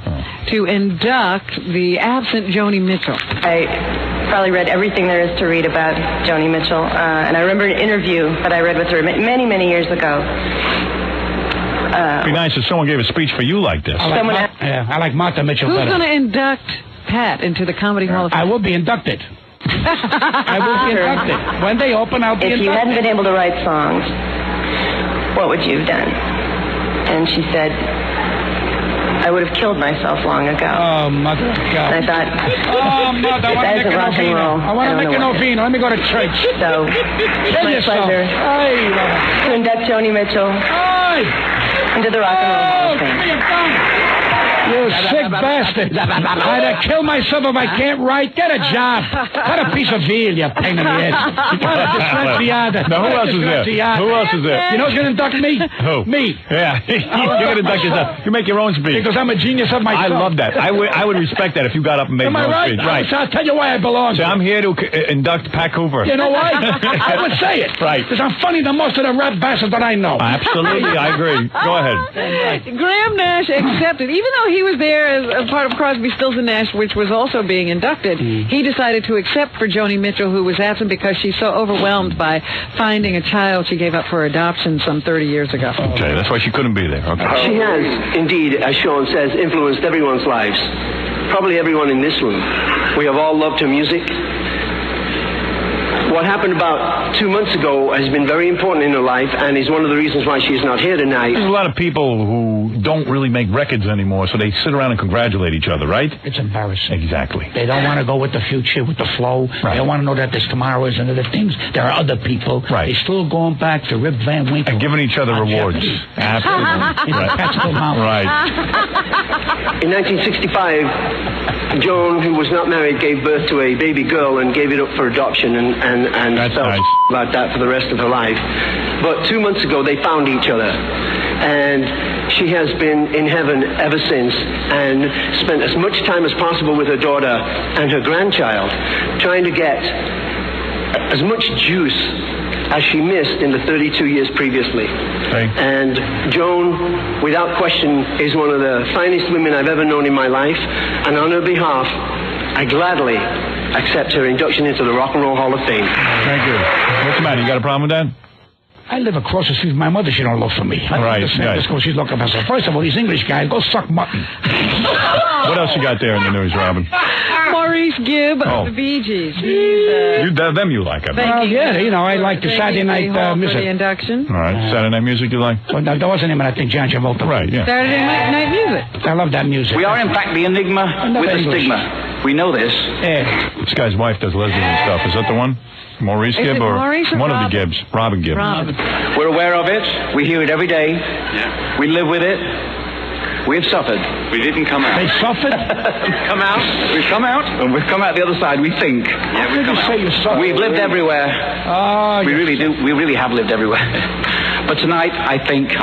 To induct the absent Joni Mitchell. I probably read everything there is to read about Joni Mitchell. And I remember an interview that I read with her many, many years ago. It'd be nice if someone gave a speech for you like this. I like Martha Mitchell Who's better. going to induct Pat into the Comedy Hall of Fame? I will be inducted. I will be inducted. When they open, I'll be inducted. If you hadn't been able to write songs, what would you have done? And she said, I would have killed myself long ago. Oh, Mother of God. And I thought, Mother, I want to make an ovino. I want to make an ovino. Let me go to church. So, it's my pleasure to induct Joni Mitchell into the Rock and Roll Hall of Fame. You sick bastard. I'd kill myself if I can't write. Get a job. Cut a piece of veal, you pain in the head. Now, who else is there? Who else is there? You know who's going to induct me? Who? Me. Yeah. You're going to induct yourself. You make your own speech. Because I'm a genius of myself. I love that. I would respect that if you got up and made your own speech. Right. I'll tell you why I belong. So I'm here to induct Pat Cooper. You know why? I would say it. Right. Because I'm funny than most of the rap bastards that I know. Absolutely. I agree. Go ahead. Graham Nash accepted, even though he was there as a part of Crosby, Stills and Nash, which was also being inducted, he decided to accept for Joni Mitchell, who was absent because she's so overwhelmed by finding a child she gave up for adoption some 30 years ago. Okay, that's why she couldn't be there. Okay. She has, indeed, as Sean says, influenced everyone's lives. Probably everyone in this room. We have all loved her music. What happened about 2 months ago has been very important in her life and is one of the reasons why she's not here tonight. There's a lot of people who don't really make records anymore, so they sit around and congratulate each other, right? It's embarrassing. Exactly. They don't want to go with the future, with the flow. Right. They don't want to know that there's tomorrows and other things. There are other people. Right. They're still going back to Rip Van Winkle. And giving each other rewards. Absolutely. Right. In 1965, Joan, who was not married, gave birth to a baby girl and gave it up for adoption and felt about that for the rest of her life. But 2 months ago, they found each other. And she has been in heaven ever since and spent as much time as possible with her daughter and her grandchild, trying to get as much juice as she missed in the 32 years previously. Okay. And Joan, without question, is one of the finest women I've ever known in my life. And on her behalf, I gladly accept her induction into the Rock and Roll Hall of Fame. Thank you. What's the matter? You got a problem with that? I live across the street from my mother. She don't look for me. Right. She's looking for herself. First of all, these English guys, go suck mutton. What else you got there in the news, Robin? Maurice Gibb of the Bee Gees. Them you like, I mean. Well, yeah, you know, I like the Saturday night music. For the induction. All right, Saturday night music you like? Well, that wasn't him, and I think John Travolta. Right, yeah. Saturday night music. I love that music. We are, in fact, the enigma with the stigma. We know this. Yeah. This guy's wife does lesbian stuff. Is that the one? Maurice Gibb or Maurice or one Robin? of the Gibbs? Robin Gibb. We're aware of it. We hear it every day. Yeah. We live with it. We've suffered. We didn't come out. They suffered? Come out. We've come out, and we've come out the other side, we think. Yeah, we've come out. You suffered? We've lived everywhere. Oh, we really do. We really have lived everywhere. But tonight, I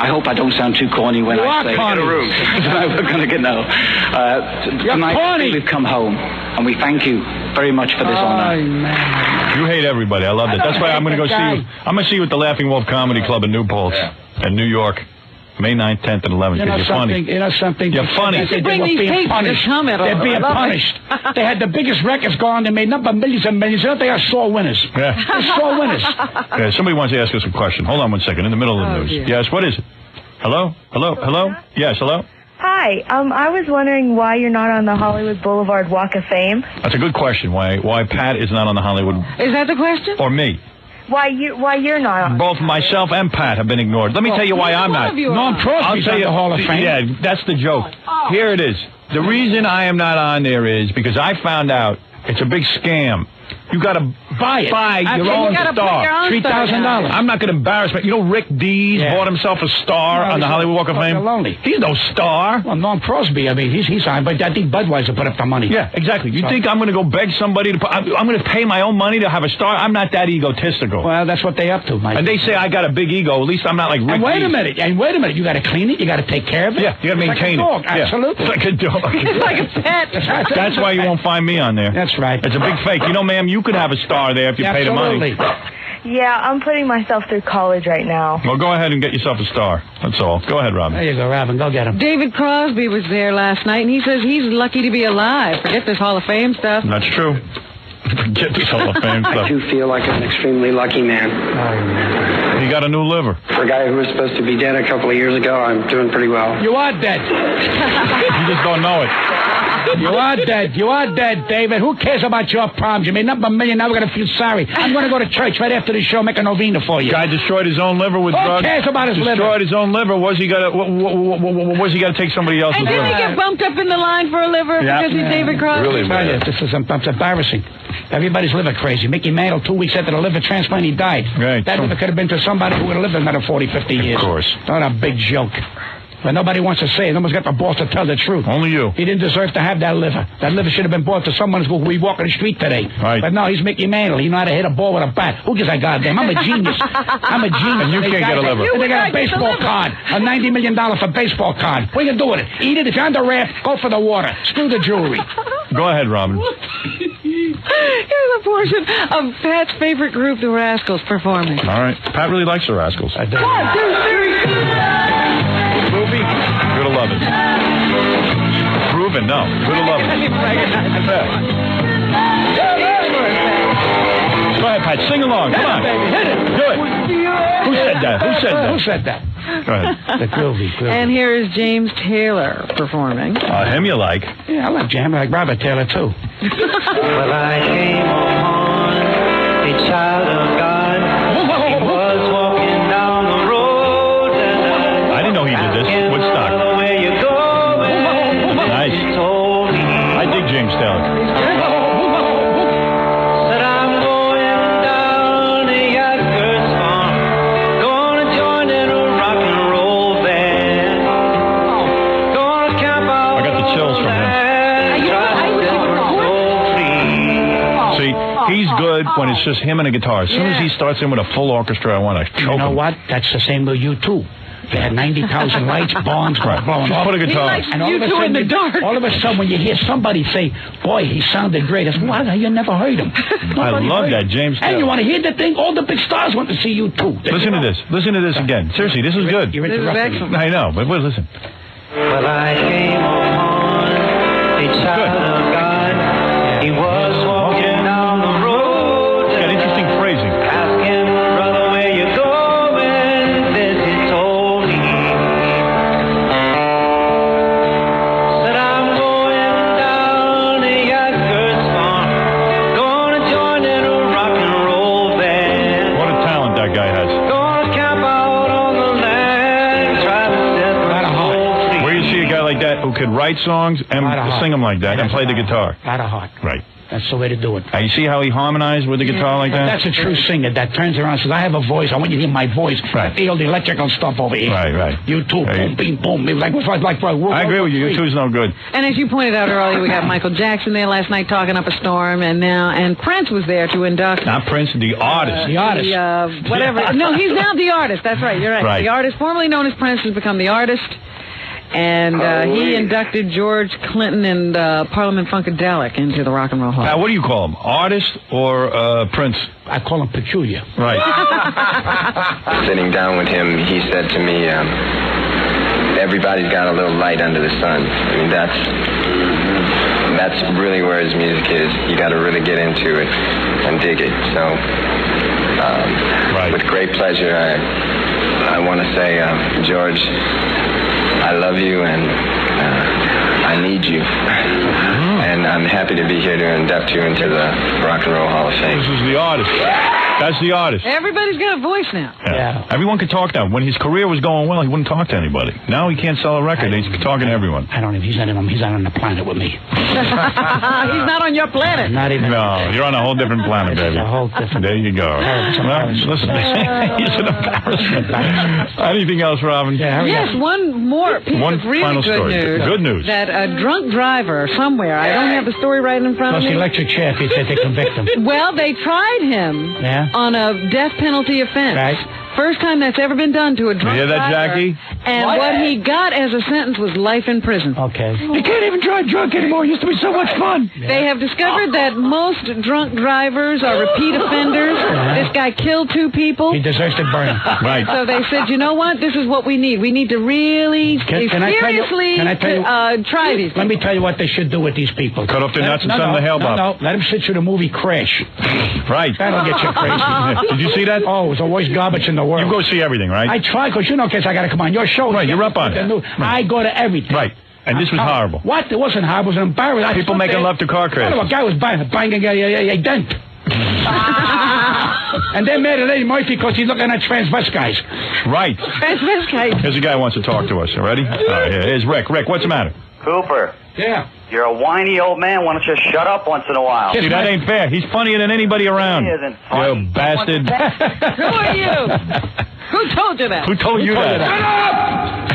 hope I don't sound too corny when I say... Corny. Get a room. Tonight we're going to get no. Tonight we've come home, and we thank you very much for this honor. Man. You hate everybody. I love that. That's why I'm going to go see you. I'm going to see you at the Laughing Wolf Comedy Club in New Paltz in New York. May 9th, 10th, and 11th. You're funny. You know something? You're funny. You should bring these tapes to the summit. They're being punished. They had the biggest records going. They made millions and millions. They are sore winners. Yeah. They're sore winners. Yeah, somebody wants to ask us a question. Hold on 1 second. In the middle of the news. Dear. Yes, what is it? Hello? Yes, hello? Hi, I was wondering why you're not on the Hollywood Boulevard Walk of Fame. That's a good question. Why Pat is not on the Hollywood... Is that the question? Or me. Why you're not on? Both myself and Pat have been ignored. Let me tell you why I'm not. Norm Crosby's on the Hall of Fame. Yeah, that's the joke. Here it is. The reason I am not on there is because I found out it's a big scam. You got to buy your own star. $3,000. I'm not going to embarrass me. You know Rick Dees bought himself a star on the Hollywood Walk of Fame? Lonely. He's no star. Well, Norm Crosby, I mean, he's on, but I think Budweiser put up the money. Yeah, exactly. You think I'm going to go beg somebody to put... I'm going to pay my own money to have a star? I'm not that egotistical. Well, that's what they up to, Mike. And they say I got a big ego. At least I'm not like Rick And wait Dees. a minute. You got to clean it. You got to take care of it. Yeah, you got to maintain it. Like a dog. Absolutely. It's like a dog. It's like a pet. That's why you won't find me on there. That's right. It's a big fake. You know, ma'am, you could have a star there if you pay the money. Yeah, I'm putting myself through college right now. Well, go ahead and get yourself a star. That's all. Go ahead, Robin. There you go, Robin. Go get him. David Crosby was there last night, and he says he's lucky to be alive. Forget this Hall of Fame stuff. That's true. Forget this Hall of Fame stuff. I do feel like I'm an extremely lucky man. He got a new liver. For a guy who was supposed to be dead a couple of years ago, I'm doing pretty well. You are dead. You just don't know it. You are dead. You are dead, David. Who cares about your problems? You made up $1 million. Now we're going to feel sorry. I'm going to go to church right after the show, make a novena for you. Guy destroyed his own liver with drugs. Who cares about his liver? Destroyed his own liver. Was he got to take somebody else's And liver? didn't he get bumped up in the line for a liver because he's David Crosby? Really bad. This is embarrassing. Everybody's liver crazy. Mickey Mantle, 2 weeks after the liver transplant, he died. Right. That liver could have been to somebody who would have lived another 40, 50 years. Of course. Not a big joke. But nobody wants to say it. No one's got the balls to tell the truth. Only you. He didn't deserve to have that liver. That liver should have been bought to someone who we walk on the street today. Right. But no, he's Mickey Mantle. He know how to hit a ball with a bat. Who gives a goddamn? I'm a genius. I'm a genius. And you can't get a liver. They got a baseball card. A $90 million for baseball card. What are you going to do with it? Eat it. If you're on the raft, go for the water. Screw the jewelry. Go ahead, Robin. Here's a portion of Pat's favorite group, the Rascals, performing. All right. Pat really likes the Rascals. I do. 1, 2, 3. Groovy? Good to love it. Groovin'? No. Good to love it. Go ahead, Pat. Sing along. Come on. Hit it. Do it. Who said that? Who said that? Go ahead. The groovy. And here is James Taylor performing. Him you like. Yeah, I like Jam. I like Robert Taylor, too. Well, I came upon a child of God. He was walking down the road. And I didn't know he did this. Woodstock. where you going? Nice. He told me I dig James Taylor. that I'm going down a Outburst farm. Gonna join in a rock and roll band. Gonna camp out. I got the chills from him. See, he's good when it's just him and a guitar. As soon as he starts in with a full orchestra, I want to choke him. You know what? That's the same with you, too. They had 90,000 lights, bombs blowing Just off. put a guitar. And all of a sudden, all of a sudden, when you hear somebody say, boy, he sounded great, I said, what? You never heard him. I love that, James Taylor. And you want to hear the thing? All the big stars want to see you, too. Listen to this. Listen to this again. Seriously, this is good. You're interrupting me. I know, but listen. Well, I came upon a child of God. He was walking down the road. He's got interesting phrasing. Asking, brother, where you going? This he told me. Said, I'm going down a Outburst farm. Gonna join in a rock and roll band. What a talent that guy has. Gonna camp out on the land. Try to set my soul free. Where you see a guy like that who could write songs and sing them like that and play the guitar. Out of heart. Right. That's the way to do it. You see how he harmonized with the guitar like that? That's a true singer that turns around and says, I have a voice. I want you to hear my voice. Right. I feel the electrical stuff over here. Right. You too. Boom, bing, boom. It was like I agree with you. You two's no good. And as you pointed out earlier, we got Michael Jackson there last night talking up a storm, and Prince was there to induct. Not Prince, the artist. The artist. Whatever. No, he's now the artist. That's right. You're right. Right. The artist, formerly known as Prince, has become the artist. And he inducted George Clinton and Parliament Funkadelic into the Rock and Roll Hall. Now, what do you call him? Artist or Prince? I call him peculiar. Right. Sitting down with him, he said to me, everybody's got a little light under the sun. I mean, that's really where his music is. You got to really get into it and dig it. So, with great pleasure, I want to say, George, I love you and I need you. And I'm happy to be here to induct you into the Rock and Roll Hall of Fame. This is the artist. That's the artist. Everybody's got a voice now. Yeah. Everyone could talk now. When his career was going well, he wouldn't talk to anybody. Now he can't sell a record. He's talking to everyone. I don't know. He's not on the planet with me. He's not on your planet. Not even. No, you're on a whole different planet, baby. A whole different. There you go. Well, listen, he's an embarrassment. Anything else, Robin? Yes, one more piece of really final good story. news. Good news. That a drunk driver somewhere, I don't have the story right in front of Plus me. the electric chair, he said they convict him. Well, they tried him on a death penalty offense. Right. First time that's ever been done to a drunk You hear that, driver. Jackie? And what he got as a sentence was life in prison. Okay. You can't even drive drunk anymore. It used to be so much fun. They have discovered that most drunk drivers are repeat offenders. This guy killed 2 people. He deserves to burn. Right. So they said, you know what? This is what we need. We need to really seriously try these. Let me tell you what they should do with these people. Cut off their nuts and send them the hell up. No, let them sit through the movie Crash. Right. That'll get you crazy. Did you see that? Oh, it was the worst garbage in the world. You go see everything, right? I try, because you know, kids, I got to come on your show. Right, you're up on it. I go to everything. Right. And this was horrible. What? It wasn't horrible. It was embarrassing. People making love to car crashes. A guy was banging a dent. And they made a lady Murphy because he's looking at transvestites. Right. Transvestites. Here's a guy who wants to talk to us. You ready? All right, here's Rick. Rick, what's the matter? Cooper. Yeah. You're a whiny old man. Why don't you shut up once in a while? See, that ain't fair. He's funnier than anybody around. He isn't funny. You bastard. Who are you? Who told you that? Who told you that?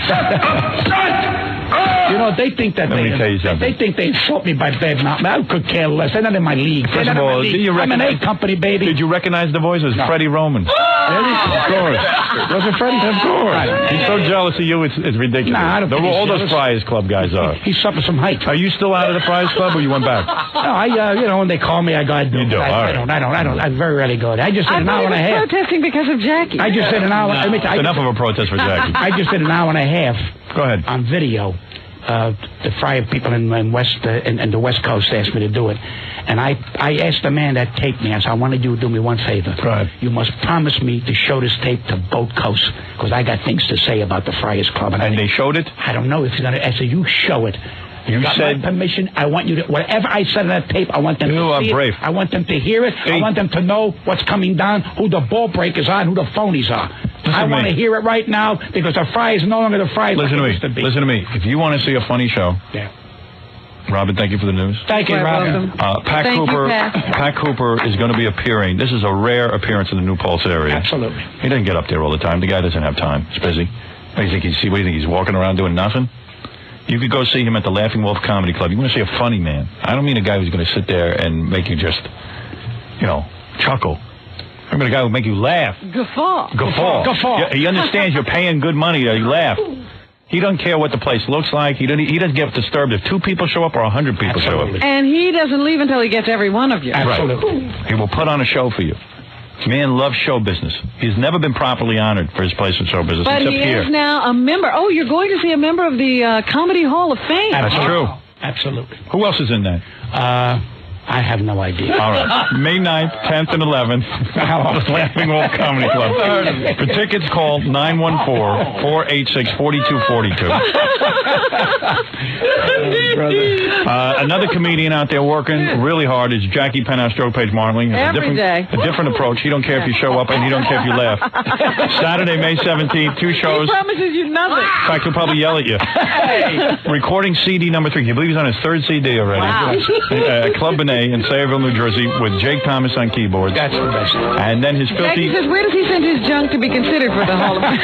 You know, they think that Let me tell you something. They think they insult me by bad mouth. I could care less. They're not in my league. First of all, I'm an A company, baby. Did you recognize the voice? It was Freddie Roman. Really? Of course. Was it Freddie? Of course. He's so jealous of you, it's ridiculous. Nah, I don't think he's all those jealous. Friars Club guys are. He suffers from height. Are you still out of the Friars Club, or you went back? No, when they call me, I go. I do. You do, all right. I don't. I very rarely go. I just did an hour and a half. protesting because of Jackie. I just did an hour. It's enough of a protest for Jackie. I just did an hour and a half. Go ahead. On video. The Friar people in the West Coast asked me to do it. And I asked the man that taped me, I said, I wanted you to do me one favor. Right. You must promise me to show this tape to both coasts, because I got things to say about the Friars Club. And they showed it? I don't know if you're going to. I said, you show it. You got said my permission. I want you to, whatever I said on that tape, I want them to see brave. it. I want them to hear it. I want them to know what's coming down, who the ball breakers are, and who the phonies are. I want to hear it right now, because the Friars are no longer the Friars. Listen to me. Listen to me. If you want to see a funny show, Robin, thank you for the news. Thank you, Robin. Pat Cooper is going to be appearing. This is a rare appearance in the New Paltz area. Absolutely. He doesn't get up there all the time. The guy doesn't have time. He's busy. What do you think he's walking around doing nothing? You could go see him at the Laughing Wolf Comedy Club. You want to see a funny man. I don't mean a guy who's going to sit there and make you just, chuckle. I mean a guy who will make you laugh. Guffaw. Yeah, he understands you're paying good money to laugh. He doesn't care what the place looks like. He doesn't get disturbed if 2 people show up or 100 people show up. And he doesn't leave until he gets every one of you. Absolutely. Right. He will put on a show for you. Man loves show business. He's never been properly honored for his place in show business, But except he here. is now a member. Oh, you're going to see a member of the Comedy Hall of Fame. That's true. Absolutely. Who else is in that? I have no idea. All right. May 9th, 10th, and 11th. Laughing Wolf Comedy Club. For tickets, call 914-486-4242. Another comedian out there working really hard is Jackie Penthouse, Joe Page Martling. Every day. A different approach. He don't care if you show up, and he don't care if you laugh. Saturday, May 17th, 2 shows. He promises you nothing. In fact, he'll probably yell at you. Recording CD number 3. Can you believe he's on his 3rd CD already? Wow. Club Benet in Sayreville, New Jersey, with Jake Thomas on keyboards. That's the best. And then his Jackie 50... says, where does he send his junk to be considered for the Hall of Fame?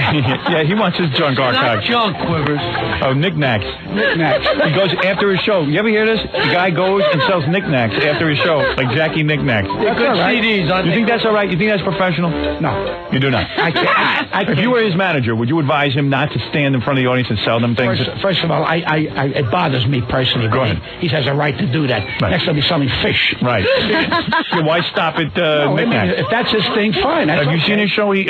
Yeah, he wants his junk archived. Junk, Quivers. Oh, knickknacks. He goes after his show. You ever hear this? The guy goes and sells knickknacks after his show, like Jackie Knickknacks. They're good CDs. You think that's all right? You think that's professional? No. You do not? If you were his manager, would you advise him not to stand in front of the audience and sell them things? First of all, it bothers me personally. Go ahead. He has a right to do that. Right. Next, he'll be selling fish. Right. Yeah, why stop at No, I mean, knickknacks? if that's his thing, fine. That's Have you seen his show? He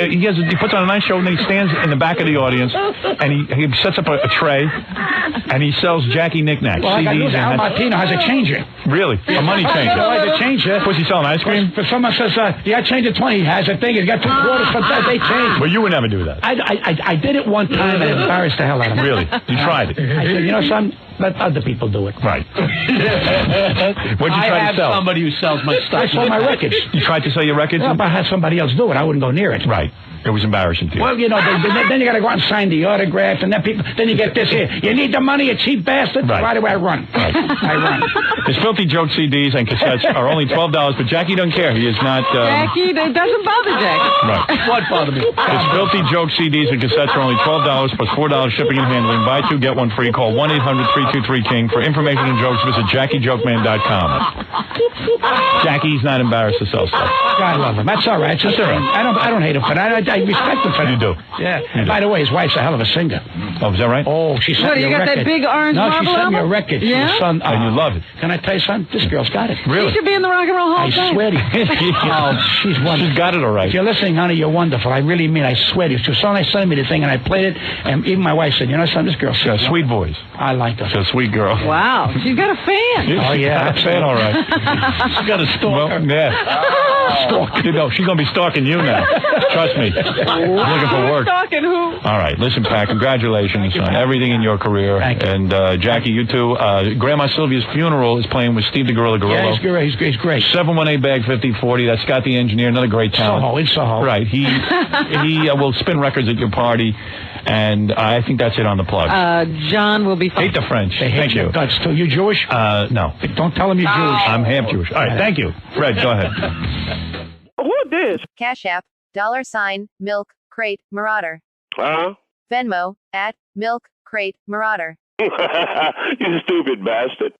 puts on a nice show, and then he stands in the back of the audience, and he sets up a tray, and he sells Jackie knickknacks. Well, like I CDs knew Al Martino has a changer. Really? A money changer? No, has a changer. Was he selling ice cream? If someone says, yeah, I changed it 20, he has a thing. He's got 2 quarters for that. They change. Well, you would never do that. I did it one time and embarrassed the hell out of me. Really? You tried it? I said, you know, son, let other people do it. Right. What'd you try to sell? Somebody who sells my stuff. I sold my records. You tried to sell your records? Well, if I had somebody else do it, I wouldn't go near it. Right. It was embarrassing to you. Well, you know, then you got to go out and sign the autographs, and then you get this here. You need the money, you cheap bastard. Right. Why do I run? Right. I run. His Filthy Joke CDs and cassettes are only $12, but Jackie doesn't care. He is not... Jackie, that doesn't bother Jackie. Right. What bothered me? His Filthy Joke CDs and cassettes are only $12 plus $4 shipping and handling. Buy 2, get 1 free. Call 1-800-323-KING. For information and jokes, visit JackieJokeman.com. Jackie's not embarrassed to sell stuff. God love him. That's all right. That's all right. I don't hate him for that. I respect him for that. You do? Yeah. You do. By the way, his wife's a hell of a singer. Oh, is that right? Oh, she sent What, me you a got record. that big orange No, she marble sent me a album? record. Yeah? Her son, And you love it. Can I tell you something? This girl's got it. Really? She should be in the Rock and Roll Hall I of Fame. swear to you. Oh, she's wonderful. She's got it all right. If you're listening, honey, you're wonderful. I really mean, I swear to you. She was so nice sending me the thing, and I played it, and even my wife said, you know, son, this girl's She's got a sweet voice. I like her. She's a sweet girl. Wow, she's got a fan. Oh, yeah. She's fan, all right. She's got a stalker. Well, yeah. Stalk. You know, she's going to be stalking you now. Trust me. She's looking for work. Stalking who? All right. Listen, Pat, congratulations on everything in your career. Thank you. And, Jackie, you too. Grandma Sylvia's funeral is playing with Steve the Gorilla Gorillo. Yeah, he's great. He's great. 718-BAG-5040. That's Scott the Engineer, another great talent. Soho, in Soho. Right. He will spin records at your party, and I think that's it on the plug. John will be fine. Hate the French. They hate Thank you. Guts, too. You Jewish? No. Don't tell him you're Jewish. I'm half Jewish. All right. Thank you. Fred, go ahead. Who this? Cash App, $ Milk Crate Marauder. Huh? Venmo, @MilkCrateMarauder. You stupid bastard.